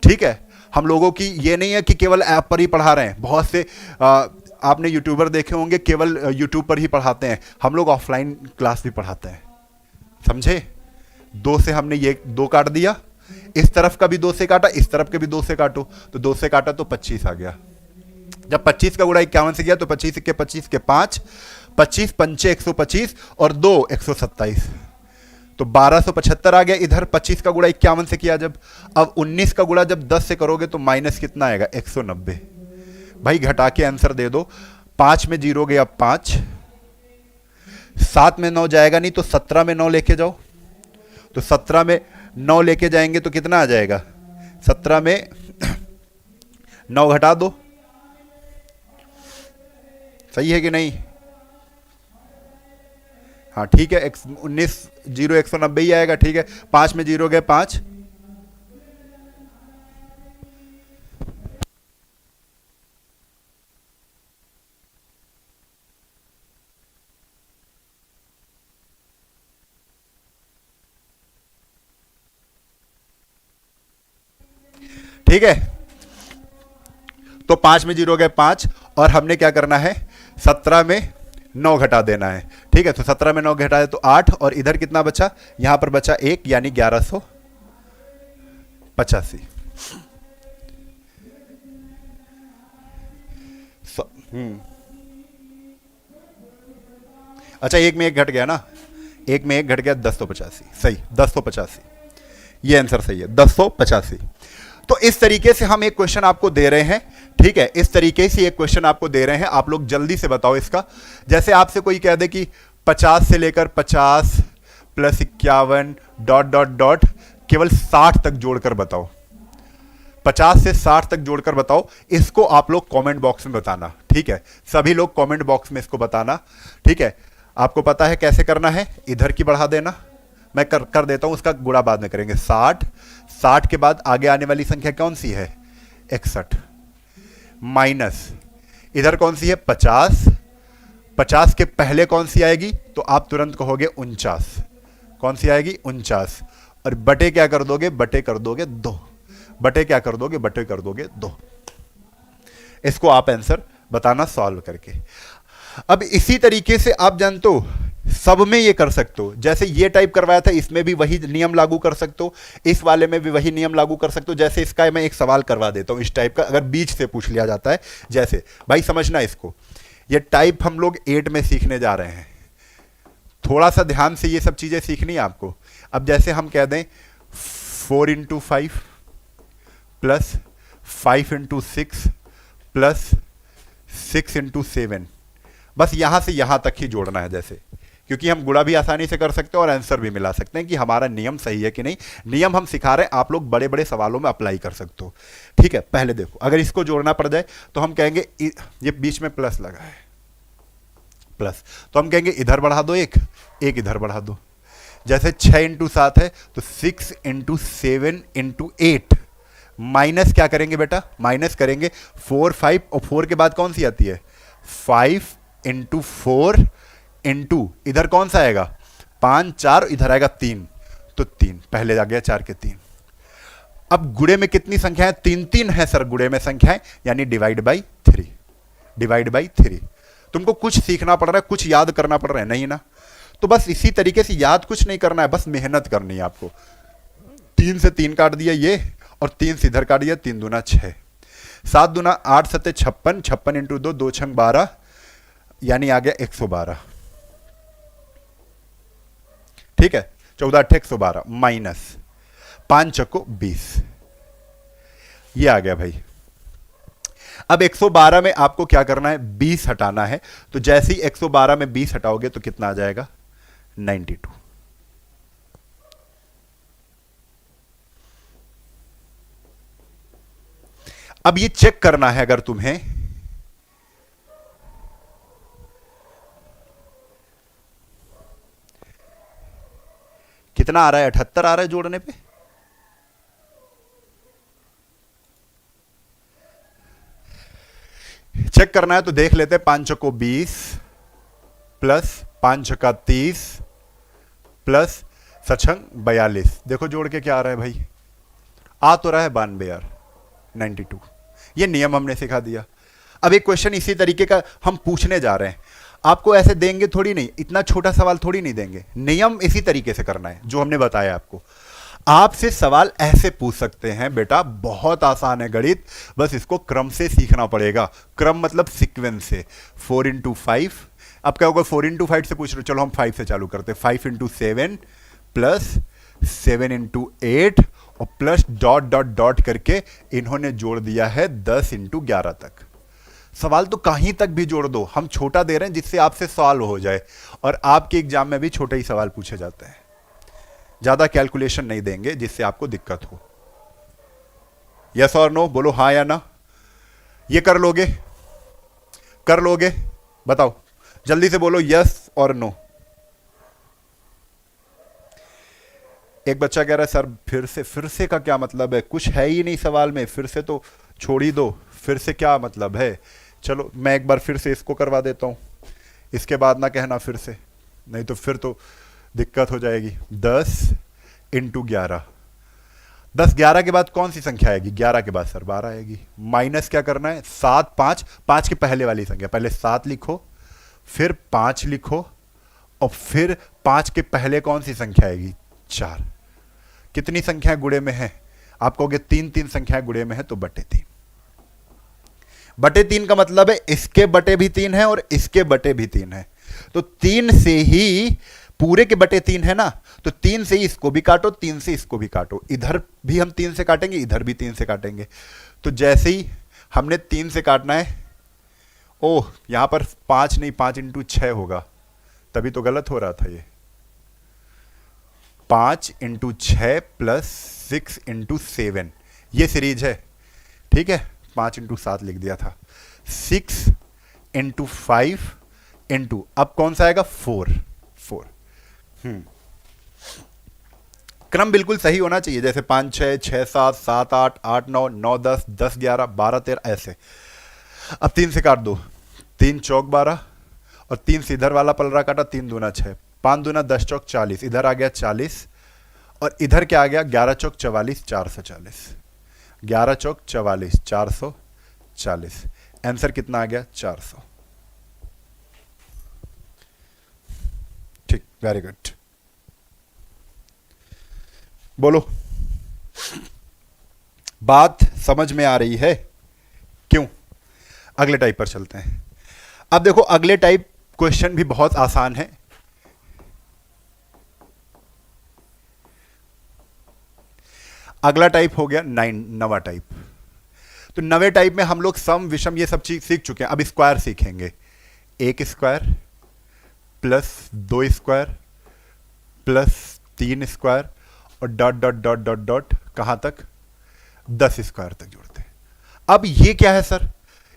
ठीक है, हम लोगों की ये नहीं है कि केवल ऐप पर ही पढ़ा रहे हैं। बहुत से आपने यूट्यूबर देखे होंगे केवल यूट्यूब पर ही पढ़ाते हैं, हम लोग ऑफलाइन क्लास भी पढ़ाते हैं, समझे? 2 से हमने ये 2 काट दिया, इस तरफ का भी 2 से काटा, इस तरफ के भी 2 से काटो, तो 2 से काटा तो 25 आ गया। जब 25 का गुणा 51 से किया तो 25 के 25 के 5, 25 पंचे 125 और 2 127, तो 1275 आ गया। इधर 25 का गुणा 51 से किया जब, अब 19 का गुणा जब 10 से करोगे तो माइनस कितना आएगा? 190। भाई घटा के आंसर दे दो। 5 में 0 गया 5, 7 में 9 जाएगा नहीं तो 17 में 9 लेके जाओ, तो 17 में 9 लेके जाएंगे तो कितना आ जाएगा? 17 में 9 घटा दो, सही है कि नहीं? हाँ ठीक है, 19 0 190 ही आएगा। ठीक है, 5 में 0 गए 5, ठीक है, तो 5 में 0 गए 5 और हमने क्या करना है? 17 में 9 घटा देना है। ठीक है, तो 17 में 9 घटाए तो 8 और इधर कितना बचा? यहां पर बचा 1 यानी 1185। अच्छा, 1 में 1 घट गया ना, 1 में 1 घट गया, 1085। सही, 1085, ये आंसर सही है, 1085। तो इस तरीके से हम एक क्वेश्चन आपको दे रहे हैं। ठीक है, इस तरीके से एक क्वेश्चन आपको दे रहे हैं, आप लोग जल्दी से बताओ इसका। जैसे आपसे कोई कह दे कि 50 से लेकर 50 + 51 ... केवल 60 तक जोड़कर बताओ, 50 से 60 तक जोड़कर बताओ। इसको आप लोग कमेंट बॉक्स में बताना, ठीक है? सभी लोग कमेंट बॉक्स में इसको बताना, ठीक है? आपको पता है कैसे करना है, इधर की बढ़ा देना, मैं कर देता हूं, उसका गुणा बाद में करेंगे। 60, 60 के बाद आगे आने वाली संख्या कौन सी है, 61, माइनस इधर कौन सी है 50, 50 के पहले कौन सी आएगी, तो आप तुरंत कहोगे 49, कौन सी आएगी 49, और बटे क्या कर दोगे, बटे कर दोगे 2, बटे क्या कर दोगे, बटे कर दोगे 2। इसको आप आंसर बताना सॉल्व करके। अब इसी तरीके से आप जानते हो सब में ये कर सकते हो, जैसे ये टाइप करवाया था इसमें भी वही नियम लागू कर सकते हो, इस वाले में भी वही नियम लागू कर सकते हो। जैसे इसका मैं एक सवाल करवा देता हूं इस टाइप का, अगर बीच से पूछ लिया जाता है, जैसे भाई समझना इसको, ये टाइप हम लोग 8 में सीखने जा रहे हैं, थोड़ा सा ध्यान से ये सब चीजें सीखनी है आपको। अब जैसे हम कह दें 4 into 5 plus 5 into 6 plus 6 into 7, बस यहां से यहां तक ही जोड़ना है, जैसे क्योंकि हम गुणा भी आसानी से कर सकते हैं और आंसर भी मिला सकते हैं कि हमारा नियम सही है कि नहीं। नियम हम सिखा रहे हैं, आप लोग बड़े बड़े सवालों में अप्लाई कर सकते हो, ठीक है? पहले देखो, अगर इसको जोड़ना पड़ जाए तो हम कहेंगे, ये बीच में प्लस लगा है, प्लस, तो हम कहेंगे इधर बढ़ा दो, एक इधर बढ़ा दो। जैसे 6 इंटू 7 है तो 6 इंटू 7 इंटू 8, माइनस क्या करेंगे बेटा, माइनस करेंगे 4, 5, और 4 के बाद कौन सी आती है 5 इंटू 4 इंटू इधर कौन सा आएगा 5, 4, इधर आएगा 3, तो 3 पहले आ गया 4 के 3। अब गुणे में कितनी संख्याएं, 3 है सर गुणे में संख्याएं, यानी डिवाइड बाई 3, डिवाइड बाई 3। तुमको कुछ सीखना पड़ रहा है, कुछ याद करना पड़ रहा है, नहीं ना? तो बस इसी तरीके से याद कुछ नहीं करना है, बस मेहनत करनी है आपको। 3 से 3 काट दिया ये, और 3 से इधर काट दिया, 3 दूना 6, 7 दूना 8, 7 56, 56 इंटू 2, 2 छंग 12, यानी आ गया 112, ठीक है? 14 8 112 माइनस 5 चक्को 20, ये आ गया भाई। अब 112 में आपको क्या करना है, 20 हटाना है, तो जैसे ही 112 में 20 हटाओगे तो कितना आ जाएगा 92। अब ये चेक करना है, अगर तुम्हें कितना आ रहा है, 78 आ रहा है जोड़ने पे, चेक करना है तो देख लेते हैं। 5 चौको 20 प्लस 5 छक्का 30 प्लस सछंग 42, देखो जोड़ के क्या आ रहा है भाई, आ तो रहा है 92 यार, 92। ये नियम हमने सिखा दिया। अब एक क्वेश्चन इसी तरीके का हम पूछने जा रहे हैं, आपको ऐसे देंगे थोड़ी नहीं, इतना छोटा सवाल थोड़ी नहीं देंगे, नियम इसी तरीके से करना है जो हमने बताया आपको। आपसे सवाल ऐसे पूछ सकते हैं बेटा, बहुत आसान है गणित, बस इसको क्रम से सीखना पड़ेगा। क्रम मतलब सीक्वेंस से। 4 इंटू 5, अब क्या होगा, 4 इंटू 5 से पूछ रहे हो, चलो हम 5 से चालू करते हैं। 5 इंटू 7 प्लस 7 इंटू 8 और प्लस डॉट डॉट डॉट करके इन्होंने जोड़ दिया है 10 इंटू 11 तक। सवाल तो कहीं तक भी जोड़ दो, हम छोटा दे रहे हैं जिससे आपसे सॉल्व हो जाए, और आपके एग्जाम में भी छोटे ही सवाल पूछे जाते हैं, ज्यादा कैलकुलेशन नहीं देंगे जिससे आपको दिक्कत हो। यस और नो बोलो, हाँ या ना। ये कर लोगे, कर लोगे, बताओ जल्दी से बोलो यस और नो। एक बच्चा कह रहा है सर फिर से का क्या मतलब है, कुछ है ही नहीं सवाल में, फिर से तो छोड़ ही दो, फिर से क्या मतलब है। चलो मैं एक बार फिर से इसको करवा देता हूं, इसके बाद ना कहना फिर से, नहीं तो फिर तो दिक्कत हो जाएगी। 10 इंटू 11, 10 11 के बाद कौन सी संख्या आएगी, 11 के बाद सर 12 आएगी। माइनस क्या करना है, 7 5, 5 के पहले वाली संख्या, पहले 7 लिखो, फिर 5 लिखो, और फिर 5 के पहले कौन सी संख्या आएगी, 4। कितनी संख्या गुणे में है, आप कहोगे 3 संख्याएं गुणे में है, तो बटे 3। बटे 3 का मतलब है इसके बटे भी 3 है और इसके बटे भी 3 है, तो 3 से ही पूरे के बटे 3 है ना, तो 3 से ही इसको भी काटो, 3 से इसको भी काटो, इधर भी हम 3 से काटेंगे, इधर भी 3 से काटेंगे। तो जैसे ही हमने 3 से काटना है, ओह यहां पर 5 नहीं, 5 इंटू 6 होगा, तभी तो गलत हो रहा था ये। 5 इंटू 6 प्लस 6 इंटू 7, ये सीरीज है, ठीक है। 5 इंटू 7 लिख दिया था, 6 इंटू 5 इंटू, अब कौन सा आएगा, 4। क्रम बिल्कुल सही होना चाहिए, जैसे 5 6 6 7 7 8 8 9 9 10 10 11 12 13 ऐसे। अब 3 से काट दो, 3 चौक 12 और 3 से इधर वाला पलरा काटा, 3 दूना 6, 5 दूना 10 चौक 40, इधर आ गया 40 और इधर क्या आ गया, 11 चौक 44 440, 11 चौक 44 440, आंसर कितना आ गया, 400। ठीक, वेरी गुड। बोलो, बात समझ में आ रही है? क्यों? अगले टाइप पर चलते हैं। अब देखो, अगले टाइप क्वेश्चन भी बहुत आसान है। अगला टाइप हो गया नवा टाइप। तो नवे टाइप में हम लोग सम विषम ये सब चीज सीख चुके हैं, अब स्क्वायर सीखेंगे। 1 square plus 2 square plus 3 square और dot dot dot dot dot कहां तक, 10 स्क्वायर तक जोड़ते हैं। अब ये क्या है सर,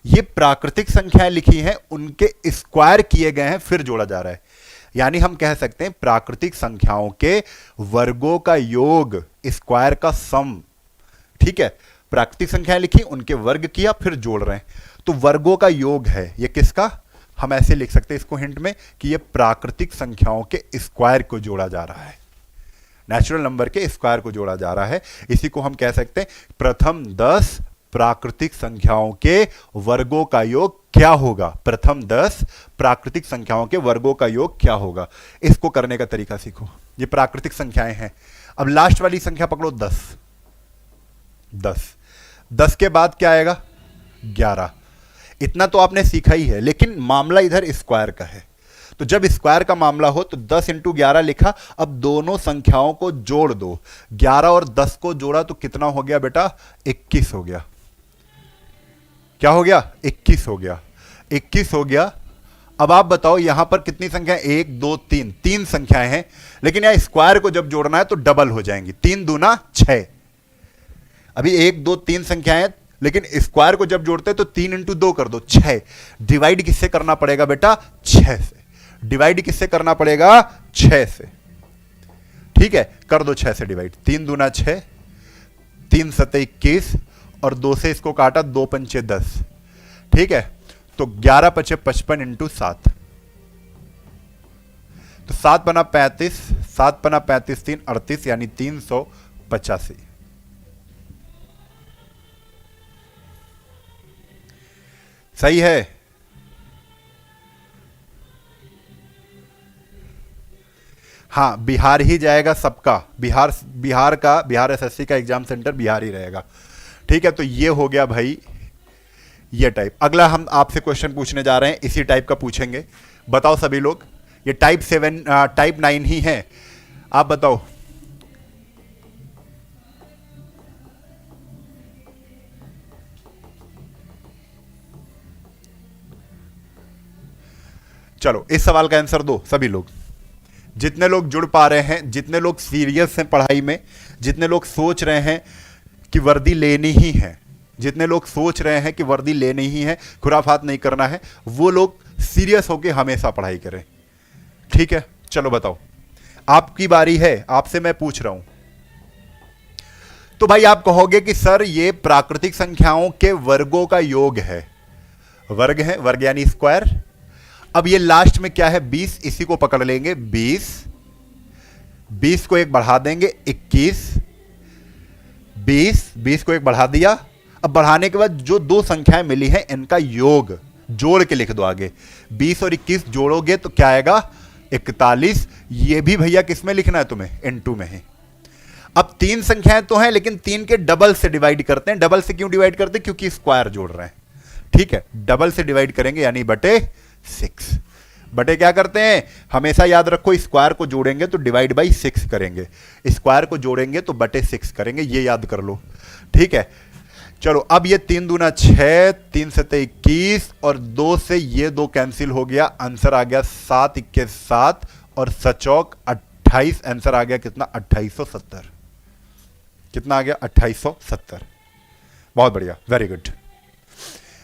ये प्राकृतिक संख्याएं लिखी हैं, उनके स्क्वायर किए गए हैं, फिर जोड़ा जा रहा है। यानी हम कह सकते हैं प्राकृतिक संख्याओं के वर्गों का योग, स्क्वायर का सम, ठीक है। प्राकृतिक संख्याएं लिखी, उनके वर्ग किया, फिर जोड़ रहे हैं, तो वर्गों का योग है ये। किसका, हम ऐसे लिख सकते हैं इसको हिंट में कि ये प्राकृतिक संख्याओं के स्क्वायर को जोड़ा जा रहा है, नेचुरल नंबर के स्क्वायर को जोड़ा जा रहा है। इसी को हम कह सकते हैं प्रथम 10 प्राकृतिक संख्याओं के वर्गों का योग क्या होगा, प्रथम 10 प्राकृतिक संख्याओं के वर्गों का योग क्या होगा। इसको करने का तरीका सीखो। ये प्राकृतिक संख्याएं हैं। अब लास्ट वाली संख्या पकड़ो, 10 10 10 के बाद क्या आएगा, 11। इतना तो आपने सीखा ही है, लेकिन मामला इधर स्क्वायर का है। तो जब स्क्वायर का मामला हो तो 10 इंटू 11 लिखा। अब दोनों संख्याओं को जोड़ दो, 11 और 10 को जोड़ा तो कितना हो गया बेटा, 21 हो गया। क्या हो गया, 21 हो गया, 21 हो गया। अब आप बताओ यहां पर कितनी संख्या, 1 2 3, 3 संख्याएं हैं, लेकिन यहां स्क्वायर को जब जोड़ना है तो डबल हो जाएंगी, 3 दूना 6। अभी 1 2 3 संख्याएं, लेकिन स्क्वायर को जब जोड़ते हैं तो 3 इंटू 2 कर दो, 6। डिवाइड किससे करना पड़ेगा बेटा, 6 से। डिवाइड किससे करना पड़ेगा, 6 से, ठीक है। कर दो 6 से डिवाइड, 3 दूना 6, 3 सते 21 और 2 से इसको काटा, 2 पंचे 10, ठीक है। तो 11 पचे 55 इंटू 7, तो 7 पना 35, 7 पना 35 3 38, यानी 385। सही है। हाँ, बिहार ही जाएगा सबका, बिहार एसएससी का एग्जाम सेंटर बिहार ही रहेगा, ठीक है। तो ये हो गया भाई ये टाइप। अगला हम आपसे क्वेश्चन पूछने जा रहे हैं, इसी टाइप का पूछेंगे। बताओ सभी लोग, ये टाइप 9 ही है, आप बताओ। चलो इस सवाल का आंसर दो सभी लोग, जितने लोग जुड़ पा रहे हैं, जितने लोग सीरियस हैं पढ़ाई में, जितने लोग सोच रहे हैं कि वर्दी लेनी ही है, जितने लोग सोच रहे हैं कि वर्दी लेनी ही है, खुराफात नहीं करना है, वो लोग सीरियस होकर हमेशा पढ़ाई करें, ठीक है। चलो बताओ, आपकी बारी है, आपसे मैं पूछ रहा हूं। तो भाई आप कहोगे कि सर ये प्राकृतिक संख्याओं के वर्गों का योग है, वर्ग है, वर्ग यानी स्क्वायर। अब ये लास्ट में क्या है, 20, इसी को पकड़ लेंगे, 20 20 को एक बढ़ा देंगे, 21 20 को एक बढ़ा दिया। अब बढ़ाने के बाद जो दो संख्याएं मिली हैं इनका योग जोड़ के लिख दो आगे, 20 और 21 जोड़ोगे तो क्या आएगा, 41। ये भी भैया किस में लिखना है तुम्हें, इनटू में है। अब 3 संख्याएं तो हैं, लेकिन 3 के डबल से डिवाइड करते हैं। डबल से क्यों डिवाइड करते हैं, क्योंकि स्क्वायर जोड़ रहे हैं, ठीक है। डबल से डिवाइड करेंगे यानी बटे 6। बटे क्या करते हैं, हमेशा याद रखो, स्क्वायर को जोड़ेंगे तो डिवाइड बाई 6 करेंगे, स्क्वायर को जोड़ेंगे तो बटे 6 करेंगे, ये याद कर लो, ठीक है। चलो अब ये 3 दूना 6, 3 सते 21 और 2 से ये 2 कैंसिल हो गया, आंसर आ गया 7 21 7 और 7 चौक 18। 28, आंसर आ गया कितना, 2870। कितना आ गया, 2870। बहुत बढ़िया, वेरी गुड।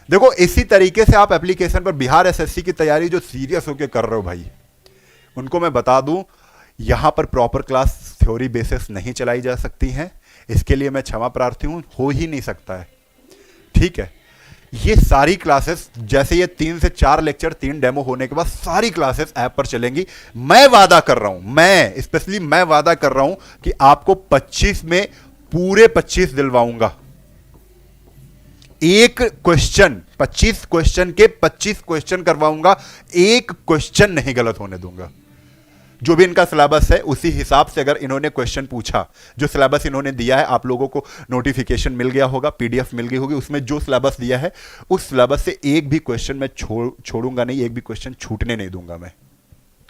देखो इसी तरीके से आप एप्लीकेशन पर बिहार एसएससी की तैयारी जो सीरियस होकर कर रहे हो भाई, उनको मैं बता दूं, यहां पर प्रॉपर क्लास थ्योरी बेसिस नहीं चलाई जा सकती हैं। इसके लिए मैं क्षमा प्रार्थी हूं, हो ही नहीं सकता है, ठीक है। ये सारी क्लासेस, जैसे ये 3 से 4 लेक्चर 3 डेमो होने के बाद सारी क्लासेस ऐप पर चलेंगी। मैं वादा कर रहा हूं, मैं स्पेशली मैं वादा कर रहा हूं कि आपको 25 में पूरे 25 दिलवाऊंगा। एक क्वेश्चन, 25 क्वेश्चन के 25 क्वेश्चन करवाऊंगा, एक क्वेश्चन नहीं गलत होने दूंगा। जो भी इनका सिलेबस है उसी हिसाब से अगर इन्होंने क्वेश्चन पूछा, जो सिलेबस इन्होंने दिया है, आप लोगों को नोटिफिकेशन मिल गया होगा, पीडीएफ मिल गई होगी, उसमें जो सिलेबस दिया है उस सिलेबस से एक भी क्वेश्चन मैं छोड़ूंगा नहीं, एक भी क्वेश्चन छूटने नहीं दूंगा मैं,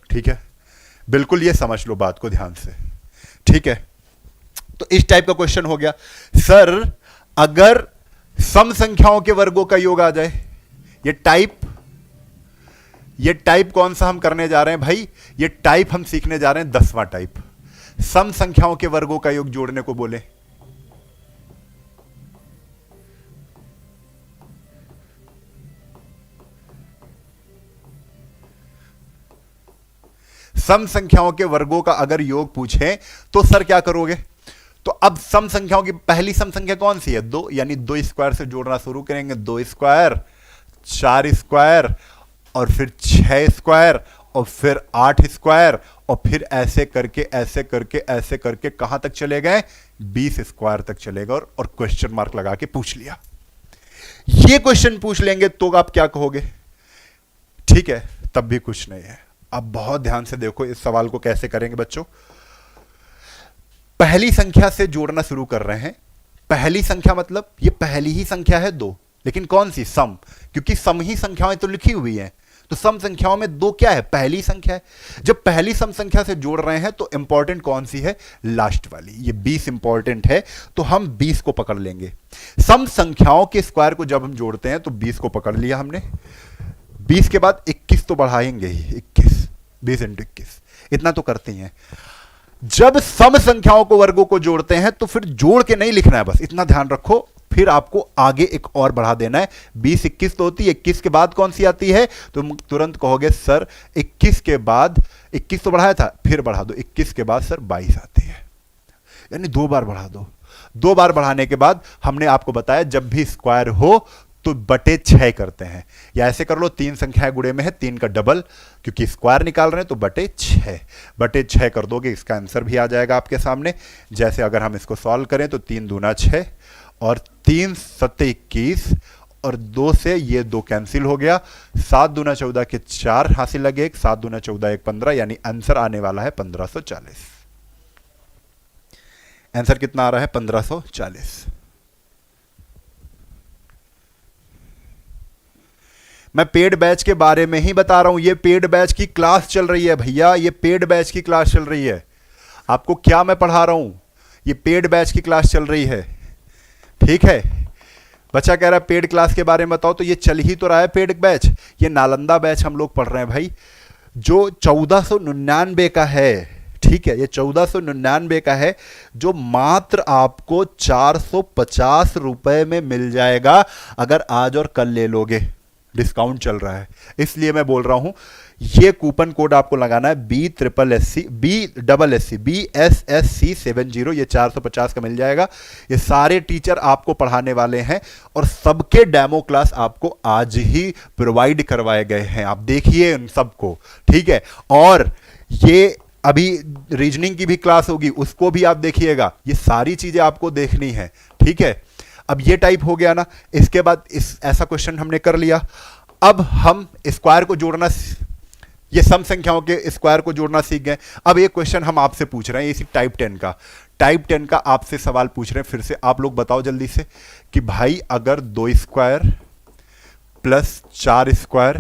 ठीक है। बिल्कुल ये समझ लो बात को ध्यान से, ठीक है। तो इस टाइप का क्वेश्चन हो गया। सर अगर सम संख्याओं के वर्गों का योग आ जाए, ये टाइप कौन सा हम करने जा रहे हैं भाई, ये टाइप हम सीखने जा रहे हैं 10वां टाइप, सम संख्याओं के वर्गों का योग जोड़ने को बोले। सम संख्याओं के वर्गों का अगर योग पूछे तो सर क्या करोगे। तो अब सम संख्याओं की पहली सम संख्या कौन सी है, 2, यानी 2 स्क्वायर से जोड़ना शुरू करेंगे। 2 स्क्वायर, 4 स्क्वायर, और फिर 6 स्क्वायर, और फिर 8 स्क्वायर, और फिर ऐसे करके ऐसे करके ऐसे करके कहां तक चले गए, 20 स्क्वायर तक चले गए, और क्वेश्चन मार्क लगा के पूछ लिया। ये क्वेश्चन पूछ लेंगे तो आप क्या कहोगे, ठीक है, तब भी कुछ नहीं है। अब बहुत ध्यान से देखो इस सवाल को कैसे करेंगे बच्चों। पहली संख्या से जोड़ना शुरू कर रहे हैं। पहली संख्या मतलब ये पहली ही संख्या है 2, लेकिन कौन सी, सम, क्योंकि सम ही संख्याएं तो लिखी हुई हैं, तो सम संख्याओं में 2 क्या है, पहली संख्या है। जब पहली सम संख्या से जोड़ रहे हैं तो इंपॉर्टेंट कौन सी है, लास्ट वाली, ये 20 इंपॉर्टेंट है, तो हम 20 को पकड़ लेंगे। सम संख्याओं के स्क्वायर को जब हम जोड़ते हैं तो 20 को पकड़ लिया हमने। 20 के बाद 21 तो बढ़ाएंगे ही, 21, 20 × 21 इतना तो करते हैं। जब सम संख्याओं को वर्गों को जोड़ते हैं तो फिर जोड़ के नहीं लिखना है, बस इतना ध्यान रखो, फिर आपको आगे एक और बढ़ा देना है। 20 21 तो होती है, 21 के बाद कौन सी आती है, तो तुरंत कहोगे सर 21 के बाद, 21 तो बढ़ाया था, फिर बढ़ा दो, 21 के बाद सर 22 आती है, यानी 2 बार बढ़ा दो। 2 बार बढ़ाने के बाद हमने आपको बताया जब भी स्क्वायर हो तो बटे 6 करते हैं, या ऐसे कर लो 3 संख्याएं गुणे में है, 3 का डबल, क्योंकि स्क्वायर निकाल रहे हैं तो बटे 6 कर दोगे, इसका आंसर भी आ जाएगा आपके सामने। जैसे अगर हम इसको सॉल्व करें तो 3 दूना 6, और 3 7 21, और 2 से ये 2 कैंसिल हो गया, 7 दूना 14 के 4 हासिल लगे, 1 7 दूना 14 1 15, यानी आंसर आने वाला है 1540। आंसर कितना आ रहा है, 1540। मैं पेड बैच के बारे में ही बता रहा हूं, ये पेड बैच की क्लास चल रही है भैया, ये पेड बैच की क्लास चल रही है। आपको क्या मैं पढ़ा रहा हूं, ये पेड बैच की क्लास चल रही है, ठीक है। बच्चा कह रहा है पेड क्लास के बारे में बताओ, तो ये चल ही तो रहा है पेड बैच, ये नालंदा बैच हम लोग पढ़ रहे हैं भाई, जो 1499 का है, ठीक है, ये 1499 का है, जो मात्र आपको 450 रुपए में मिल जाएगा अगर आज और कल ले लोगे, डिस्काउंट चल रहा है, इसलिए मैं बोल रहा हूं। ये कूपन कोड आपको लगाना है BSSC70, ये 450 का मिल जाएगा। ये सारे टीचर आपको पढ़ाने वाले हैं और सबके डेमो क्लास आपको आज ही प्रोवाइड करवाए गए हैं, आप देखिए उन सबको, ठीक है। और ये अभी रीजनिंग की भी क्लास होगी, उसको भी आप देखिएगा, ये सारी चीजें आपको देखनी है, ठीक है। अब ये टाइप हो गया ना, इसके बाद ऐसा क्वेश्चन हमने कर लिया। अब हम स्क्वायर को जोड़ना, ये सम संख्याओं के स्क्वायर को जोड़ना सीख गए। अब एक क्वेश्चन हम आपसे पूछ रहे हैं, इसी टाइप 10 का आपसे सवाल पूछ रहे हैं। फिर से आप लोग बताओ जल्दी से कि भाई अगर 2 square plus 4 square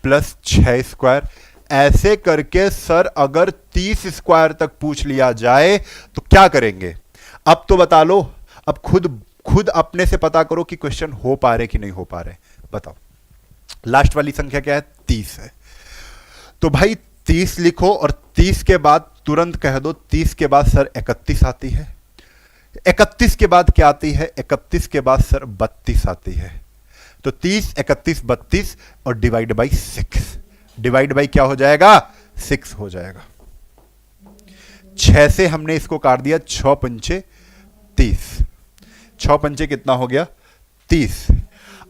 plus 6 square ऐसे करके सर अगर 30 स्क्वायर तक पूछ लिया जाए तो क्या करेंगे। अब तो बता लो, अब खुद अपने से पता करो कि क्वेश्चन हो पा रहे कि नहीं हो पा रहे, बताओ। लास्ट वाली संख्या क्या है, 30 है, तो भाई 30 लिखो और 30 के बाद तुरंत कह दो, 30 के बाद सर 31 आती है, 31 के बाद क्या आती है, 31 के बाद सर 32 आती है। तो 30, 31, 32 और डिवाइड बाई 6, डिवाइड बाई क्या हो जाएगा, 6 हो जाएगा। 6 से हमने इसको काट दिया, 6 पंचे 30, 6 पंचे कितना हो गया, 30।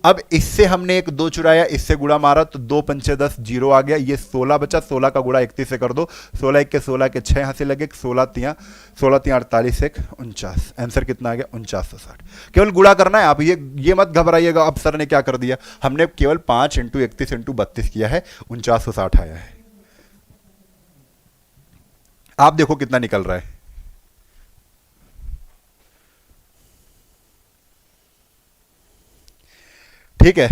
अब इससे हमने एक 2 चुराया, इससे गुणा मारा तो 2 पंचे 10, 0 आ गया, ये 16 बचा, 16 का गुणा 31 से कर दो, 16 1 के 16 के 6 यहां से लगे, 16 3 48 1 49, आंसर कितना आ गया, 4960। केवल गुणा करना है, आप ये मत घबराइएगा अब सर ने क्या कर दिया, हमने केवल 5 × 31 × 32 किया है, 4960 आया है। आप देखो कितना निकल रहा है, ठीक है।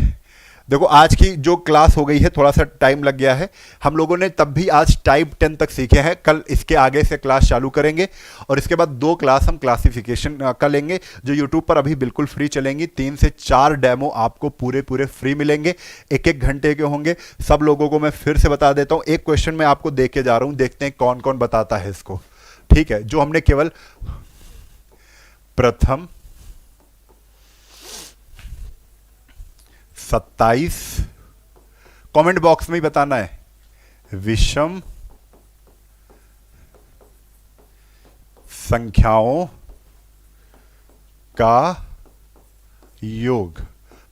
देखो आज की जो क्लास हो गई है, थोड़ा सा टाइम लग गया है, हम लोगों ने तब भी आज टाइप 10 तक सीखे हैं, कल इसके आगे से क्लास चालू करेंगे और इसके बाद 2 क्लास हम क्लासिफिकेशन का लेंगे जो यूट्यूब पर अभी बिल्कुल फ्री चलेंगी। 3 से 4 डेमो आपको पूरे फ्री मिलेंगे, 1-1 घंटे के होंगे। सब लोगों को मैं फिर से बता देता हूं, एक क्वेश्चन मैं आपको दे के जा रहा हूं, देखते हैं कौन कौन बताता है इसको, ठीक है। जो हमने केवल प्रथम 27, कमेंट बॉक्स में ही बताना है, विषम संख्याओं का योग,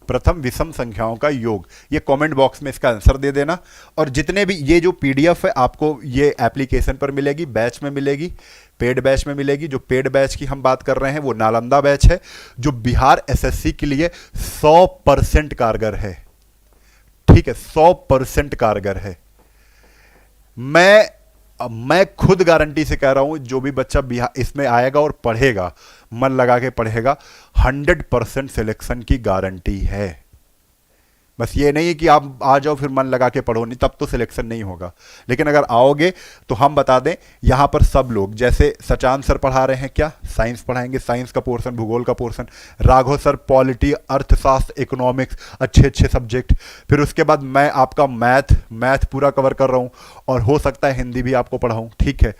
प्रथम विषम संख्याओं का योग, ये कमेंट बॉक्स में इसका आंसर दे देना। और जितने भी ये जो पीडीएफ है आपको ये एप्लीकेशन पर मिलेगी, बैच में मिलेगी, पेड बैच में मिलेगी। जो पेड बैच की हम बात कर रहे हैं वो नालंदा बैच है, जो बिहार एसएससी के लिए 100% कारगर है, ठीक है, 100% कारगर है। मैं खुद गारंटी से कह रहा हूं, जो भी बच्चा बिहार इसमें आएगा और पढ़ेगा, मन लगा के पढ़ेगा, 100% सिलेक्शन की गारंटी है। बस ये नहीं है कि आप आ जाओ फिर मन लगा के पढ़ो, नहीं, तब तो सिलेक्शन नहीं होगा। लेकिन अगर आओगे तो हम बता दें, यहां पर सब लोग, जैसे सचान सर पढ़ा रहे हैं, क्या साइंस पढ़ाएंगे, साइंस का पोर्शन, भूगोल का पोर्शन, राघव सर पॉलिटी, अर्थशास्त्र, इकोनॉमिक्स, अच्छे सब्जेक्ट। फिर उसके बाद मैं आपका मैथ पूरा कवर कर रहा हूं, और हो सकता है हिंदी भी आपको पढ़ाऊं, ठीक है।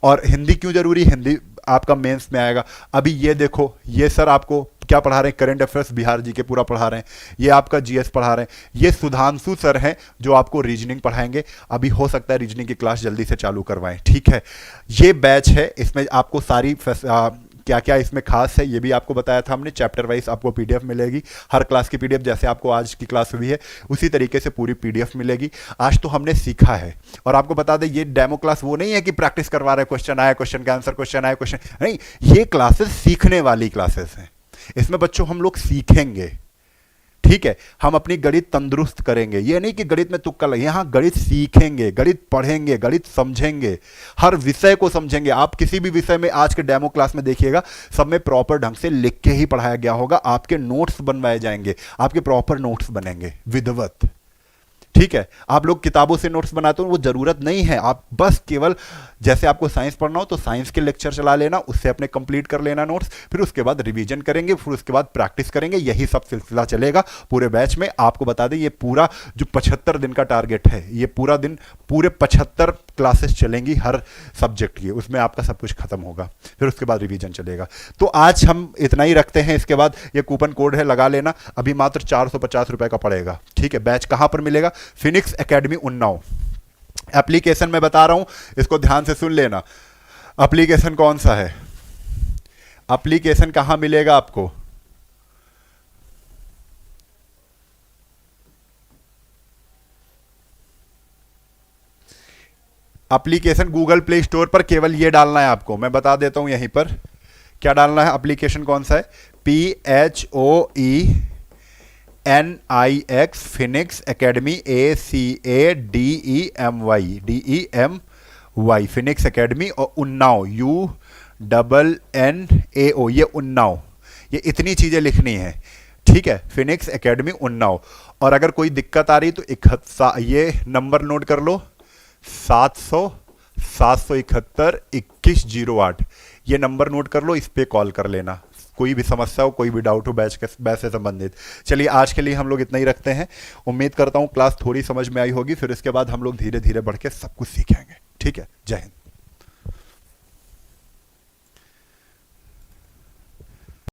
और हिंदी क्यों जरूरी, हिंदी आपका मेंस में आएगा। अभी ये देखो, ये सर आपको क्या पढ़ा रहे हैं, करंट अफेयर्स बिहार जी के पूरा पढ़ा रहे हैं, ये आपका जीएस पढ़ा रहे हैं। ये सुधांशु सर हैं जो आपको रीजनिंग पढ़ाएंगे, अभी हो सकता है रीजनिंग की क्लास जल्दी से चालू करवाएं, ठीक है। ये बैच है, इसमें आपको सारी क्या क्या इसमें खास है ये भी आपको बताया था हमने, चैप्टर वाइज आपको पीडीएफ मिलेगी, हर क्लास की पीडीएफ, जैसे आपको आज की क्लास हुई है उसी तरीके से पूरी पीडीएफ मिलेगी। आज तो हमने सीखा है, और आपको बता दें ये डेमो क्लास वो नहीं है कि प्रैक्टिस करवा रहे, क्वेश्चन आया, क्वेश्चन का आंसर, क्वेश्चन आया, क्वेश्चन नहीं, ये क्लासेस सीखने वाली क्लासेस हैं। इसमें बच्चों हम लोग सीखेंगे, ठीक है, हम अपनी गणित तंदुरुस्त करेंगे। ये नहीं कि गणित में तुक्का लगे, यहां गणित सीखेंगे, गणित पढ़ेंगे, गणित समझेंगे, हर विषय को समझेंगे। आप किसी भी विषय में आज के डेमो क्लास में देखिएगा, सब में प्रॉपर ढंग से लिख के ही पढ़ाया गया होगा, आपके नोट्स बनवाए जाएंगे, आपके प्रॉपर नोट्स बनेंगे विधिवत, ठीक है। आप लोग किताबों से नोट्स बनाते हो, वो जरूरत नहीं है। आप बस केवल जैसे आपको साइंस पढ़ना हो तो साइंस के लेक्चर चला लेना, उससे अपने कंप्लीट कर लेना नोट्स, फिर उसके बाद रिवीजन करेंगे, फिर उसके बाद प्रैक्टिस करेंगे, यही सब सिलसिला चलेगा पूरे बैच में। आपको बता दें ये पूरा जो 75 दिन का टारगेट है, ये पूरा दिन पूरे 75 क्लासेस चलेंगी हर सब्जेक्ट की, उसमें आपका सब कुछ खत्म होगा, फिर उसके बाद रिवीजन चलेगा। तो आज हम इतना ही रखते हैं, इसके बाद ये कूपन कोड है, लगा लेना, अभी मात्र 450 रुपए का पड़ेगा, ठीक है। बैच कहां पर मिलेगा, फिनिक्स एकेडमी उन्नाव। एप्लीकेशन में बता रहा हूं, इसको ध्यान से सुन लेना। एप्लीकेशन कौन सा है, एप्लीकेशन कहां मिलेगा आपको, एप्लीकेशन गूगल प्ले स्टोर पर केवल ये डालना है आपको, मैं बता देता हूं यहीं पर क्या डालना है। एप्लीकेशन कौन सा है, PHOENIX Phoenix academy, ACADEMY Phoenix academy, और उन्नाव UNNAO, ये उन्नाव, ये इतनी चीजें लिखनी है, ठीक है, फिनिक्स एकेडमी उन्नाव। और अगर कोई दिक्कत आ रही तो ये नंबर नोट कर लो, 700-771-2108, ये नंबर नोट कर लो, इस पे कॉल कर लेना, कोई भी समस्या हो, कोई भी डाउट हो बैच से संबंधित। चलिए आज के लिए हम लोग इतना ही रखते हैं, उम्मीद करता हूं क्लास थोड़ी समझ में आई होगी, फिर इसके बाद हम लोग धीरे धीरे बढ़ के सब कुछ सीखेंगे। ठीक है, जय हिंद।